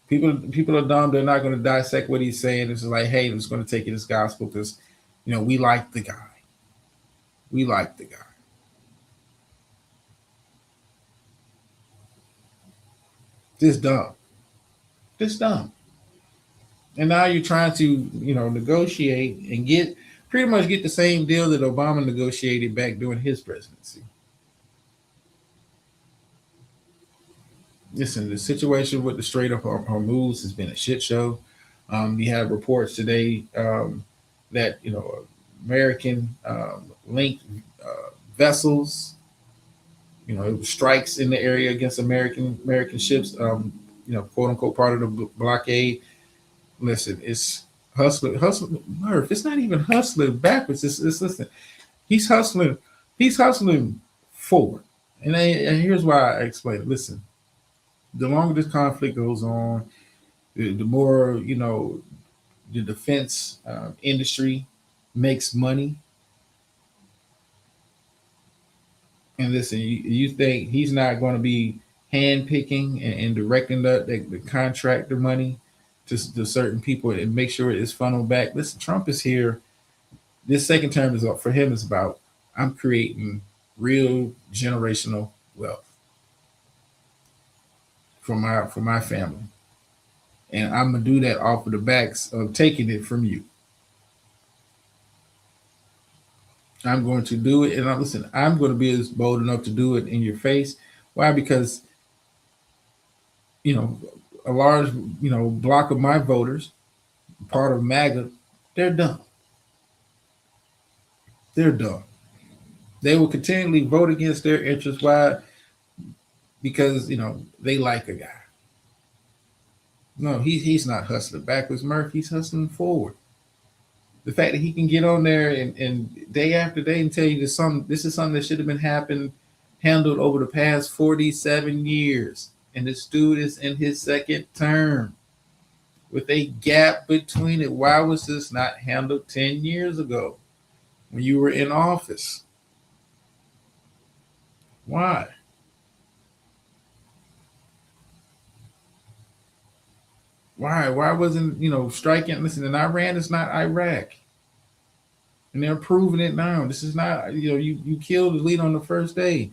Speaker 3: People are dumb. They're not going to dissect what he's saying. It's like, hey, I'm just going to take it as gospel because, we like the guy. We like the guy. This dumb. And now you're trying to, negotiate and pretty much get the same deal that Obama negotiated back during his presidency. Listen, the situation with the Strait of Hormuz has been a shit show. You have reports today that, American linked vessels, strikes in the area against American ships, quote unquote part of the blockade. Listen, it's hustling, Murph. It's not even hustling backwards. It's listen. He's hustling forward. And here's why I explain it. Listen, the longer this conflict goes on, the more, the defense industry makes money. And listen, you think he's not going to be handpicking and directing the contractor money to certain people and make sure it's funneled back? Listen, Trump is here. This second term is up for him. It's about, I'm creating real generational wealth for my family. And I'm going to do that off of the backs of taking it from you. I'm going to do it. And listen, I'm going to be as bold enough to do it in your face. Why? Because, a large, block of my voters, part of MAGA, they're dumb. They're dumb. They will continually vote against their interests. Why? Because, they like a guy. No, he's not hustling backwards, Murph. He's hustling forward. The fact that he can get on there and day after day and tell you this is something that should have been handled over the past 47 years. And this dude is in his second term with a gap between it. Why was this not handled 10 years ago when you were in office? Why? Why wasn't, striking? Listen, and Iran is not Iraq. And they're proving it now. This is not, you killed the leader on the first day.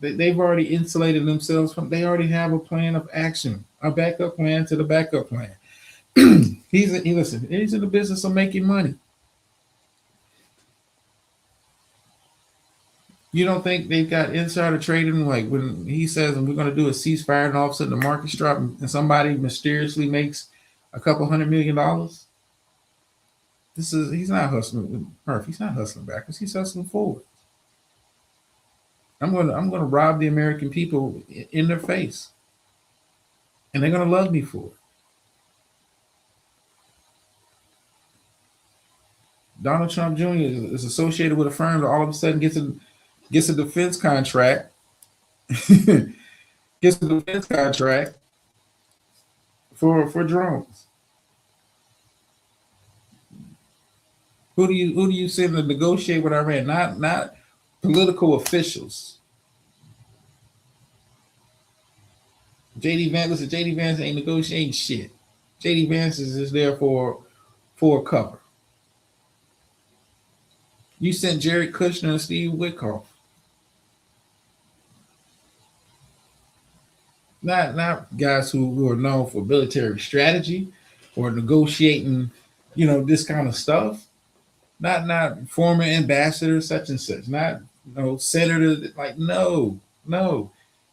Speaker 3: They've already insulated themselves they already have a plan of action, a backup plan to the backup plan. He's in the business of making money. You don't think they've got insider trading? Like when he says, and we're going to do a ceasefire, and all of a sudden the market's dropping and somebody mysteriously makes a couple $100 million? He's not hustling, Murph. He's not hustling backwards. He's hustling forward. I'm going to rob the American people in their face. And they're going to love me for it. Donald Trump Jr. is associated with a firm that all of a sudden gets a defense contract. Gets a defense contract for drones. Who do you send to negotiate with Iran? Not political officials. JD Vance ain't negotiating shit. JD Vance is just there for cover. You sent Jared Kushner and Steve Witkoff. Not guys who are known for military strategy or negotiating, this kind of stuff. Not former ambassador such and such. Not senator. Like no.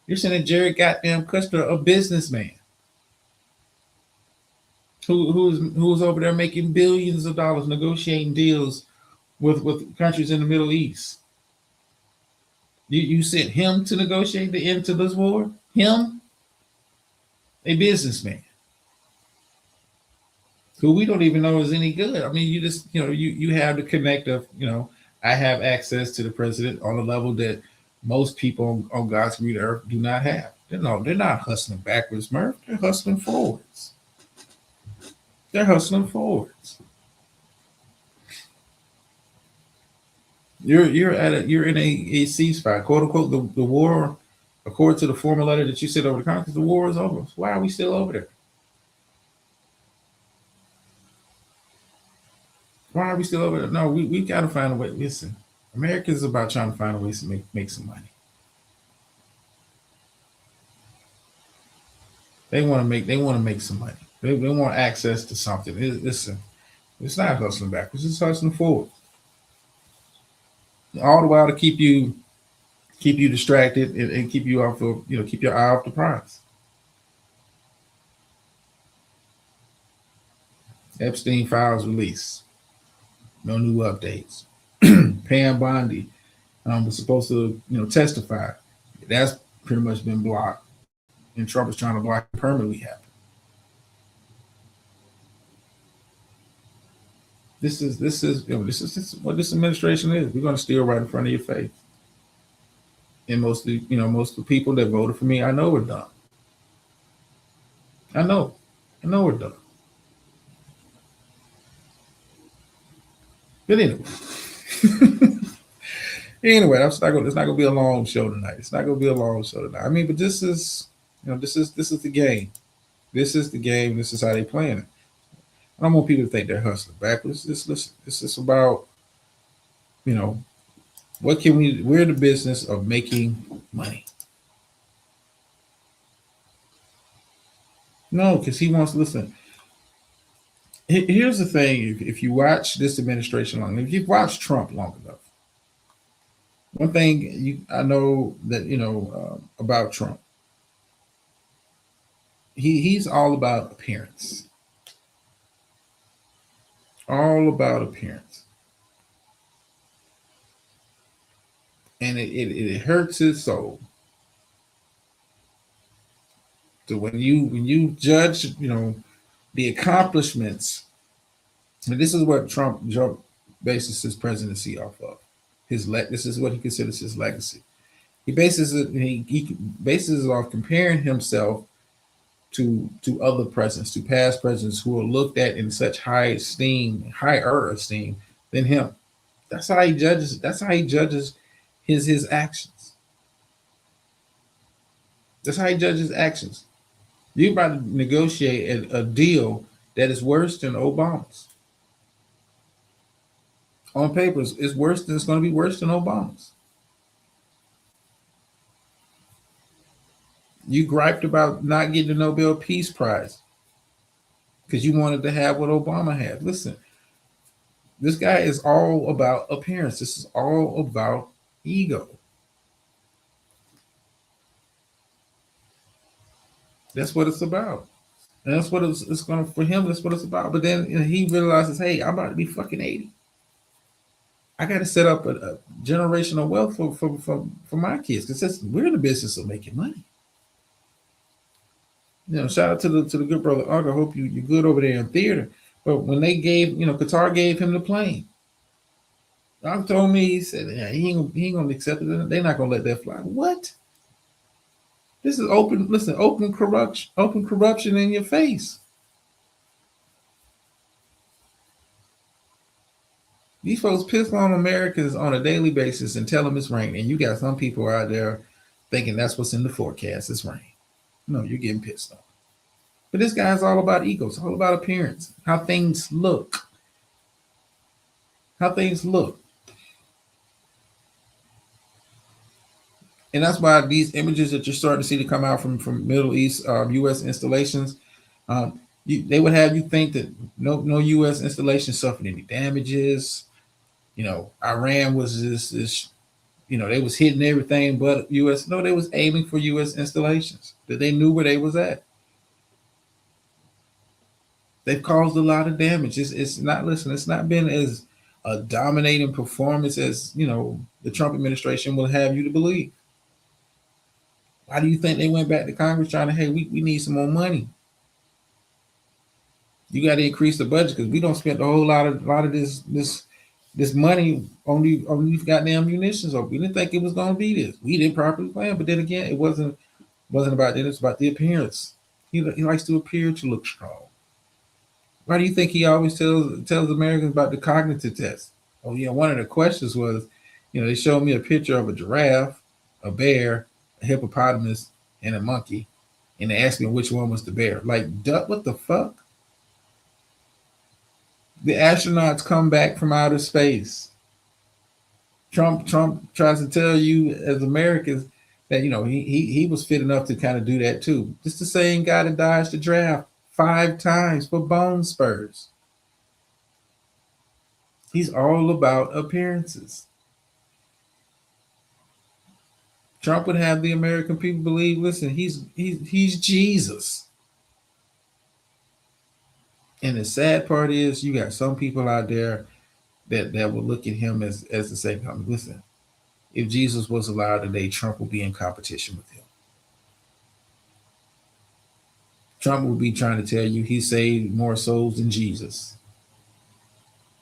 Speaker 3: You're sending Jared goddamn Kushner, a businessman who's over there making billions of dollars negotiating deals with countries in the Middle East. You sent him to negotiate the end to this war? Him? A businessman who we don't even know is any good. I mean, you just, you have the connective, I have access to the president on a level that most people on God's green earth do not have. They're not hustling backwards, Murph. They're hustling forwards. You're in a ceasefire, quote unquote. The war, according to the former letter that you sent over to Congress, the war is over. Why are we still over there? Why are we still over there? No, we got to find a way. Listen, America is about trying to find a way to make some money. They want to make some money. They want access to something. Listen, it's not hustling backwards. It's hustling forward. All the while to keep you distracted and keep you off of, keep your eye off the prize. Epstein files release. No new updates. Pam Bondi was supposed to, testify. That's pretty much been blocked. And Trump is trying to block it permanently happen. This is what this administration is. We're going to steal right in front of your face. And most of the people that voted for me, I know we're dumb. I know we're dumb. But anyway, it's not going to be a long show tonight. I mean, but this is the game. This is the game. This is how they playing it. I don't want people to think they're hustling backwards. This is about, we're in the business of making money. No, because he wants to listen. Here's the thing: if you watch this administration long, if you've watched Trump long enough, One thing I know that about Trump, he's all about appearance, all about appearance, and it hurts his soul. So when you judge, the accomplishments, and this is what Trump bases his presidency off of. This is what he considers his legacy. He bases it. He bases it off comparing himself to other presidents, to past presidents who are looked at in such higher esteem than him. That's how he judges. That's how he judges his actions. That's how he judges actions. You're about to negotiate a deal that is worse than Obama's. On paper, it's worse than it's going to be worse than Obama's. You griped about not getting the Nobel Peace Prize because you wanted to have what Obama had. Listen, this guy is all about appearance. This is all about ego. That's what it's about. And that's what it's going to, for him, that's what it's about. But then he realizes, hey, I'm about to be fucking 80. I got to set up a generational wealth for my kids because we're in the business of making money. Shout out to the good brother Uncle. I hope you're good over there in theater. But when they gave, Qatar gave him the plane. Uncle told me, he said, yeah, he ain't gonna accept it. They're not gonna let that fly. What? This is open corruption in your face. These folks piss on Americans on a daily basis and tell them it's raining. And you got some people out there thinking that's what's in the forecast. It's rain. No, you're getting pissed off. But this guy's all about ego. It's all about appearance, how things look. How things look. And that's why these images that you're starting to see to come out from Middle East U.S. installations, they would have you think that no U.S. installation suffered any damages. Iran was this they was hitting everything but U.S. No, they was aiming for U.S. installations, that they knew where they was at. They've caused a lot of damage. It's not been as a dominating performance as, the Trump administration will have you to believe. Why do you think they went back to Congress trying to, hey, we need some more money? You got to increase the budget because we don't spend a whole lot of this money on these goddamn munitions. Or we didn't think it was going to be this. We didn't properly plan, but then again, it wasn't about that. It's about the appearance. He likes to appear to look strong. Why do you think he always tells Americans about the cognitive test? Oh yeah, one of the questions was, they showed me a picture of a giraffe, a bear, a hippopotamus, and a monkey, and they asked me which one was the bear. Like, duck, what the fuck? The astronauts come back from outer space. Trump tries to tell you as Americans that he was fit enough to kind of do that too. Just the same guy that dodged the draft 5 times for bone spurs. He's all about appearances. Trump would have the American people believe, listen, he's Jesus. And the sad part is you got some people out there that will look at him as the same. Listen, if Jesus was allowed today, Trump will be in competition with him. Trump will be trying to tell you he saved more souls than Jesus.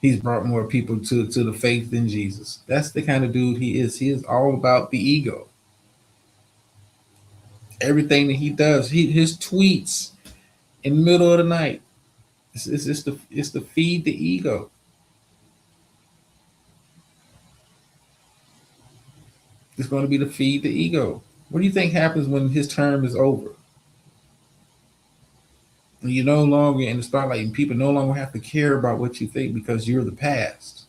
Speaker 3: He's brought more people to the faith than Jesus. That's the kind of dude he is. He is all about the ego. Everything that he does, his tweets in the middle of the night, it's to feed the ego. It's going to be to feed the ego. What do you think happens when his term is over? You're no longer in the spotlight, and people no longer have to care about what you think because you're the past.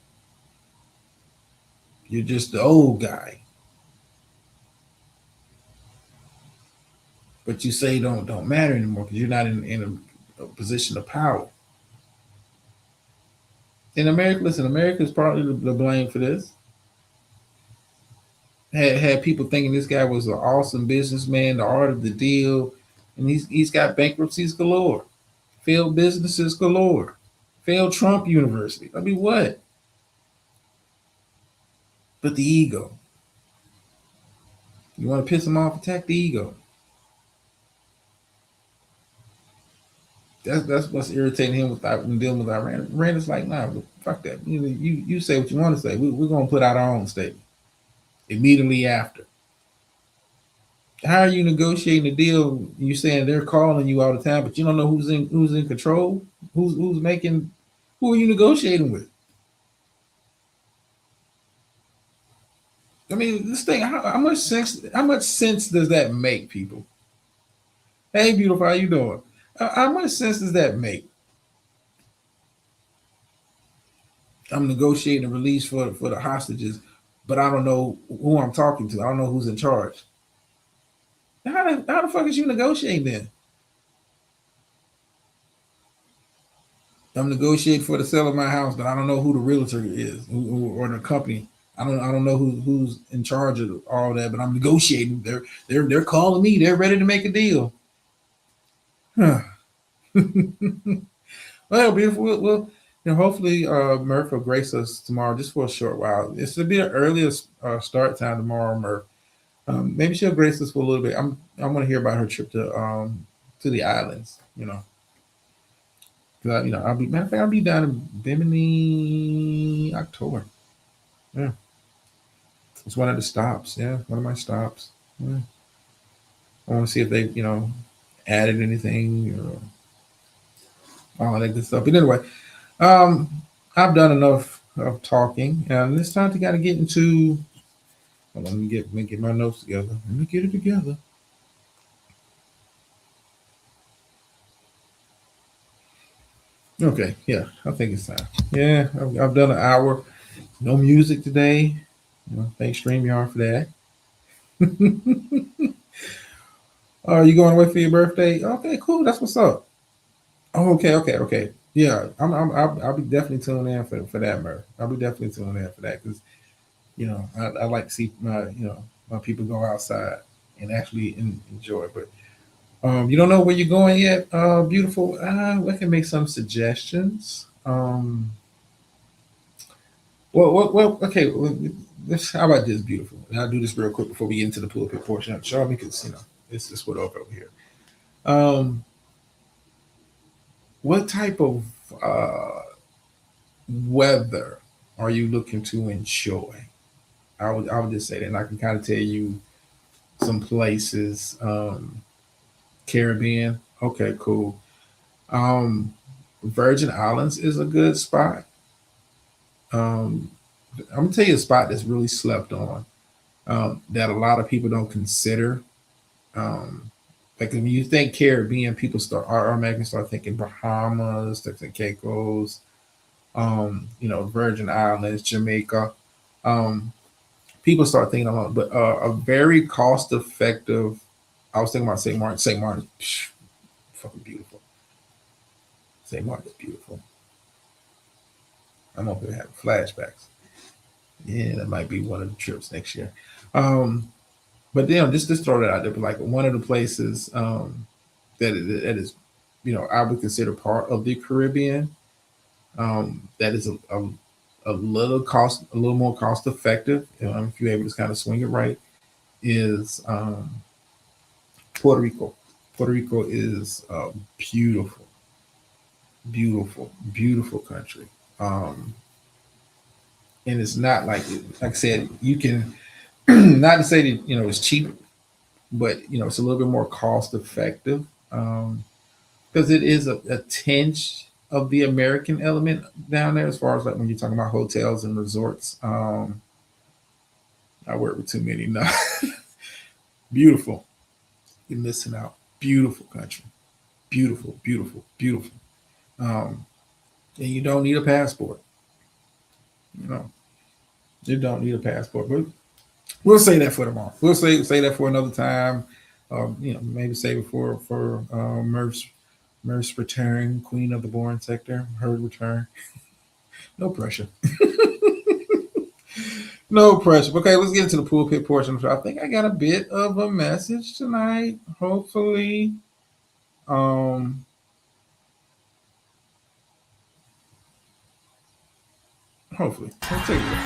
Speaker 3: You're just the old guy. But you say don't matter anymore because you're not in a position of power. In America, listen, America is partly the blame for this. had people thinking this guy was an awesome businessman, the art of the deal, and he's got bankruptcies galore, failed businesses galore, failed Trump University. I mean, what? But the ego. You want to piss him off? Attack the ego. That's what's irritating him when dealing with Iran. Iran is like, nah, fuck that. You say what you want to say. We're gonna put out our own statement immediately after. How are you negotiating a deal? You saying they're calling you all the time, but you don't know who's in control, who's making, who are you negotiating with? I mean, this thing, how much sense does that make, people? Hey, beautiful, how you doing? How much sense does that make? I'm negotiating a release for the hostages, but I don't know who I'm talking to. I don't know who's in charge. How the fuck is you negotiating then? I'm negotiating for the sale of my house, but I don't know who the realtor is or the company. I don't know who's in charge of all that, but I'm negotiating. They're calling me. They're ready to make a deal. Huh. Well, beautiful. We'll hopefully Murph will grace us tomorrow just for a short while. It's to be an earlier start time tomorrow, Murph. Maybe she'll grace us for a little bit. I want to hear about her trip to the islands. I'll be down in Bimini October. Yeah, it's one of the stops. Yeah, one of my stops. Yeah. I want to see if they added anything or all that good stuff. But anyway, I've done enough of talking, and it's time to kind of get into. Hold on, let me get my notes together. Let me get it together. Okay, yeah, I think it's time. Yeah, I've done an hour. No music today. Thanks StreamYard for that. Are you going away for your birthday? Okay, cool. That's what's up. Oh, okay. Yeah, I'll be definitely tuning in for that, Murph. I'll be definitely tuning in for that because I like to see my people go outside and actually enjoy. But you don't know where you're going yet, beautiful. We can make some suggestions. Okay. How about this, beautiful? And I'll do this real quick before we get into the pulpit portion of the show because this is what over here. What type of weather are you looking to enjoy? I would just say that, and I can kind of tell you some places. Caribbean, okay, cool. Virgin Islands is a good spot. I'm gonna tell you a spot that's really slept on, that a lot of people don't consider. Like when you think Caribbean, people automatically start thinking Bahamas, they're thinking Caicos, Virgin Islands, Jamaica. People start thinking about, but a very cost effective. I was thinking about St. Martin. St. Martin, fucking beautiful. St. Martin is beautiful. I'm over there having flashbacks. Yeah, that might be one of the trips next year. But just throw that out there. But like one of the places that is, I would consider part of the Caribbean. That is a little more cost effective. If you're able to kind of swing it right, is Puerto Rico. Puerto Rico is a beautiful, beautiful, beautiful country. And it's not like I said, you can not to say that it's cheap, but it's a little bit more cost effective because it is a tinge of the American element down there as far as like when you're talking about hotels and resorts. I work with too many now. Beautiful. You're missing out. Beautiful country. Beautiful, beautiful, beautiful. And you don't need a passport. You don't need a passport. But we'll say that for tomorrow. We'll say that for another time. Maybe save it for Murph's return, Queen of the Boring Sector, her return. No pressure. No pressure. Okay, let's get into the pulpit portion of the show. I think I got a bit of a message tonight. Hopefully. Um, hopefully. Let's take a look.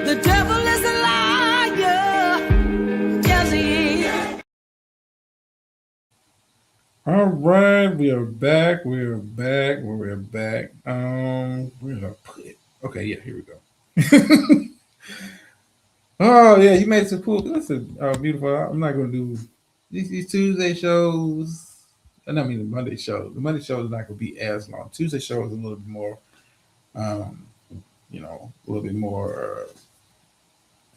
Speaker 5: The devil is a liar. Yes, he is.
Speaker 3: All right, we are back. We're back. We're back. Where did I put it? Okay, yeah, here we go. Oh yeah, you made it to pool. That's a beautiful. I'm not gonna do these Tuesday shows. And I mean the Monday show. The Monday show is not gonna be as long. Tuesday show is a little bit more, um, a little bit more.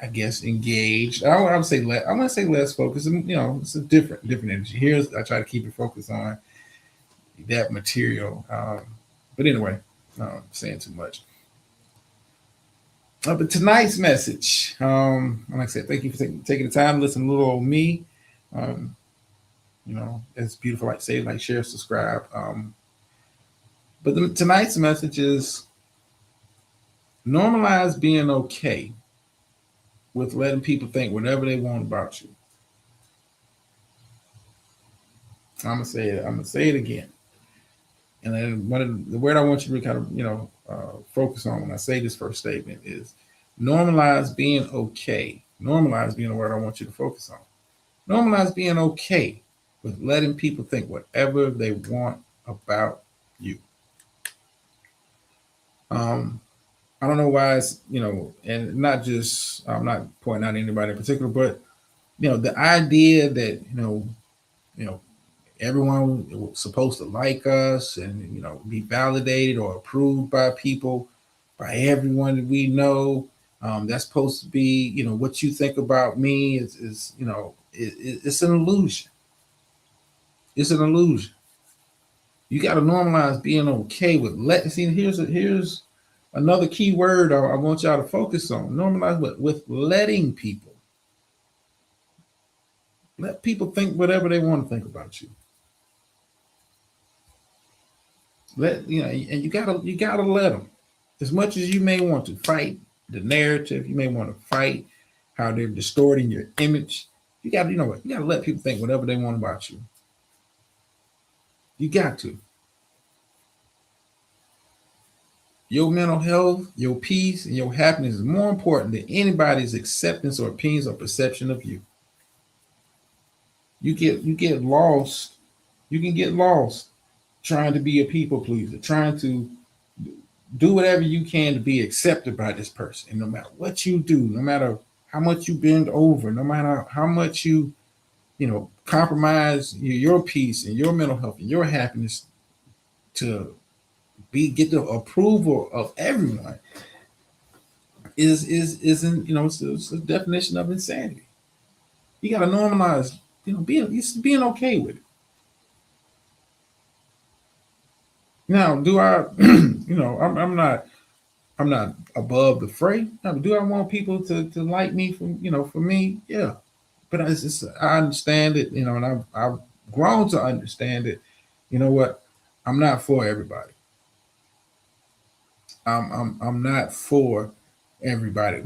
Speaker 3: I guess engaged. I would say less. I want to say less focused. It's a different energy. Here's I try to keep it focused on that material. But anyway, I'm saying too much. But tonight's message, like I said, thank you for taking the time to listen to little old me. It's beautiful. Like say, like share, subscribe. But tonight's message is normalize being okay with letting people think whatever they want about you. I'm gonna say it. I'm gonna say it again. And then one of the word I want you to kind of focus on when I say this first statement is normalize being okay. Normalize being the word I want you to focus on. Normalize being okay with letting people think whatever they want about you. I don't know why it's, and not just, I'm not pointing out anybody in particular, but, the idea that, everyone was supposed to like us and, be validated or approved by people, by everyone that we know. That's supposed to be, what you think about me is it's an illusion. It's an illusion. You got to normalize being okay with here's another key word I want y'all to focus on. Normalize with letting people. Let people think whatever they want to think about you. And you gotta let them. As much as you may want to fight the narrative, you may want to fight how they're distorting your image. You gotta let people think whatever they want about you. You got to. Your mental health, your peace, and your happiness is more important than anybody's acceptance or opinions or perception of you. You get lost. You can get lost trying to be a people pleaser, trying to do whatever you can to be accepted by this person. And no matter what you do, no matter how much you bend over, no matter how much you compromise your peace and your mental health and your happiness to get the approval of everyone isn't it's a definition of insanity. You got to normalize being okay with it. Now, do I I'm not above the fray. Now, do I want people to like me for me? Yeah, but I understand it, and I've grown to understand it. You know what? I'm not for everybody. I'm not for everybody.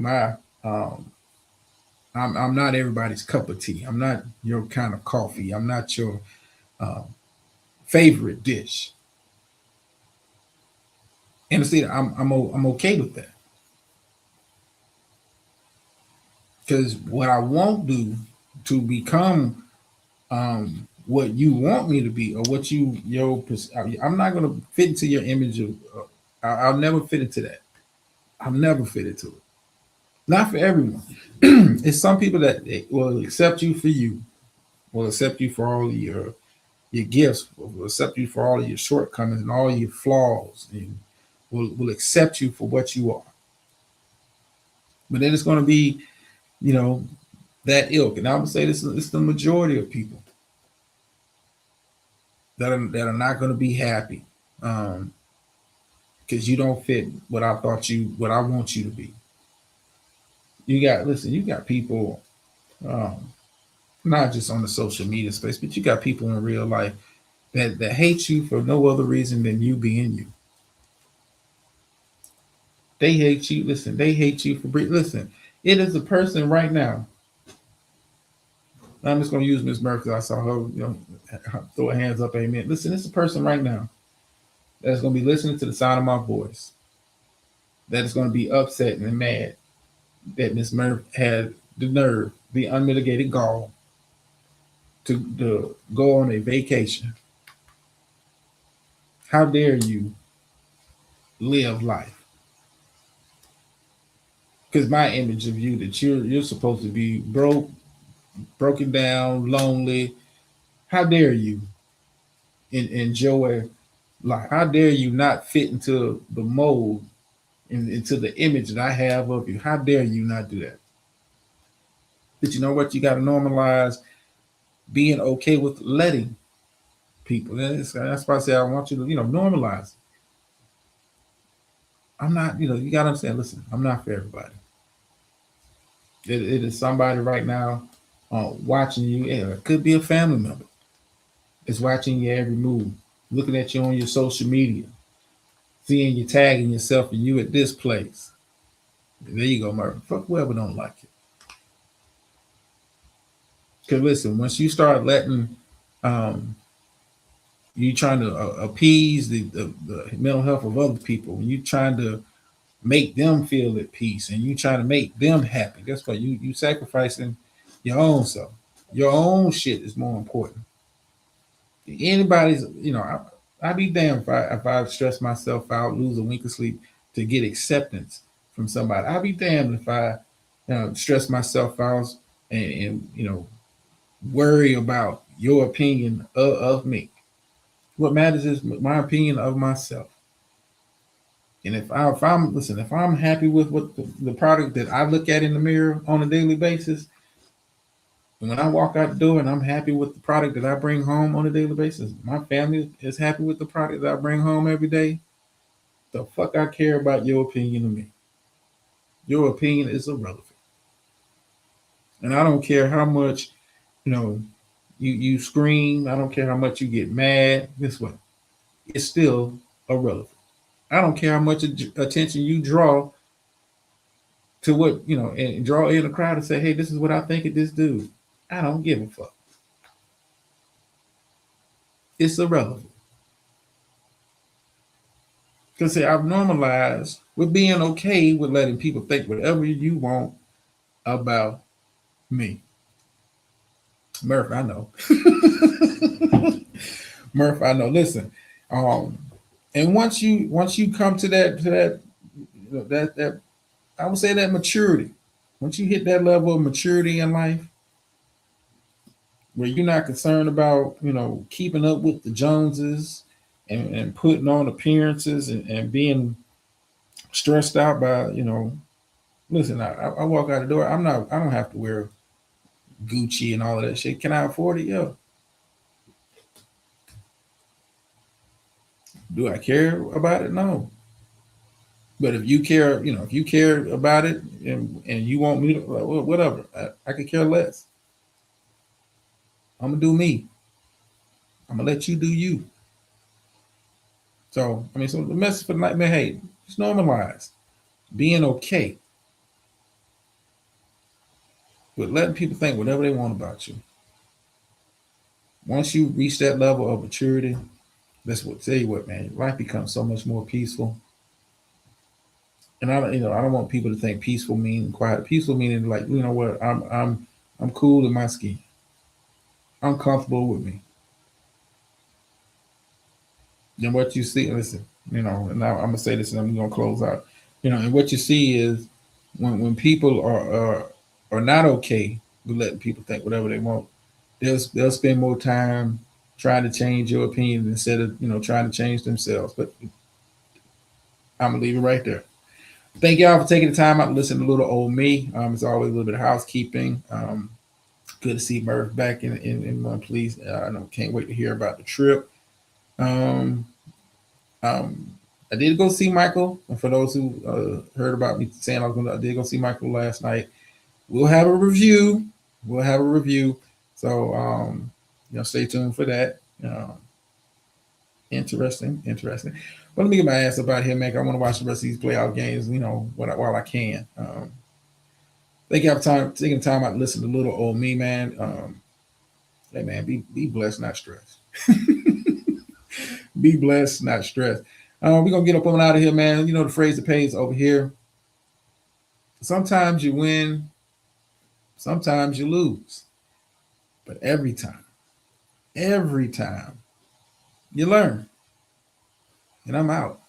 Speaker 3: I'm not everybody's cup of tea. I'm not your kind of coffee. I'm not your favorite dish. And see, I'm okay with that. Because what I won't do to become what you want me to be, or what I'm not going to fit into your image of. I'll never fit into that. I'll never fit into it. Not for everyone. It's some people that will accept you for you, will accept you for all your your gifts, will accept you for all of your shortcomings and all your flaws, and will accept you for what you are. But then it's going to be, that ilk. And I would say this is the majority of people that are not going to be happy because you don't fit what I want you to be. You got people, not just on the social media space, but you got people in real life that hate you for no other reason than you being you. They hate you. Listen, they hate you for listen. It is a person right now. I'm just going to use Miss Murphy. I saw her, throw her hands up. Amen. Listen, it's a person right now that's going to be listening to the sound of my voice that is going to be upset and mad that Miss Murphy had the nerve, the unmitigated gall to go on a vacation. How dare you live life? Because my image of you that you're supposed to be broken down, lonely. How dare you enjoy life? How dare you not fit into the mold and into the image that I have of you? How dare you not do that? But you know what? You got to normalize being okay with letting people. That's why I say I want you to, normalize. I'm not, you got to understand, listen, I'm not for everybody. It is somebody right now watching you. It could be a family member. It's watching your every move, looking at you on your social media, seeing you tagging yourself and you at this place. There you go, Murphy. Fuck whoever don't like it. Because listen, once you start letting, you trying to appease the mental health of other people, when you trying to make them feel at peace and you trying to make them happy, guess what? You sacrificing your own self. Your own shit is more important. Anybody's, I'd be damned if I stress myself out, lose a wink of sleep to get acceptance from somebody. I'd be damned if I stress myself out and worry about your opinion of me. What matters is my opinion of myself. And if I'm happy with what the product that I look at in the mirror on a daily basis, and when I walk out the door and I'm happy with the product that I bring home on a daily basis, my family is happy with the product that I bring home every day, the fuck I care about your opinion of me. Your opinion is irrelevant. And I don't care how much, you scream. I don't care how much you get mad. Guess what? It's still irrelevant. I don't care how much attention you draw to what, and draw in a crowd and say, hey, this is what I think of this dude. I don't give a fuck. It's irrelevant. Because I've normalized with being okay with letting people think whatever you want about me. Murph, I know. Murph, I know. Listen, and once you come to that I would say that maturity. Once you hit that level of maturity in life, where you're not concerned about keeping up with the Joneses and putting on appearances and being stressed out by listen, I walk out the door. I don't have to wear Gucci and all of that shit. Can I afford it? Yeah. Do I care about it? No. But if you care, if you care about it and you want me to, well, whatever, I could care less. I'm gonna do me. I'm gonna let you do you. So so the message for tonight, man, hey, just normalize being okay with letting people think whatever they want about you. Once you reach that level of maturity, tell you what, man, life becomes so much more peaceful. And I don't want people to think peaceful meaning quiet. Peaceful meaning like, what, I'm cool in my skin. I'm comfortable with me. Then what you see, listen, and I'm gonna say this and I'm gonna close out. And what you see is when people are not okay with letting people think whatever they want, they'll spend more time trying to change your opinion instead of, trying to change themselves. But I'm gonna leave it right there. Thank y'all for taking the time out to listen to little old me. It's always a little bit of housekeeping. Good to see Murph back in one piece. I can't wait to hear about the trip. I did go see Michael. And for those who heard about me saying I did go see Michael last night. We'll have a review. So stay tuned for that. Interesting. But let me get my ass up out here, man. I want to watch the rest of these playoff games, while I can. Thank you for taking time out to listen to little old me, man. Hey, man, be blessed, not stressed. Be blessed, not stressed. We're going to get up on out of here, man. You know the phrase that pays over here. Sometimes you win, sometimes you lose. But every time, you learn. And I'm out.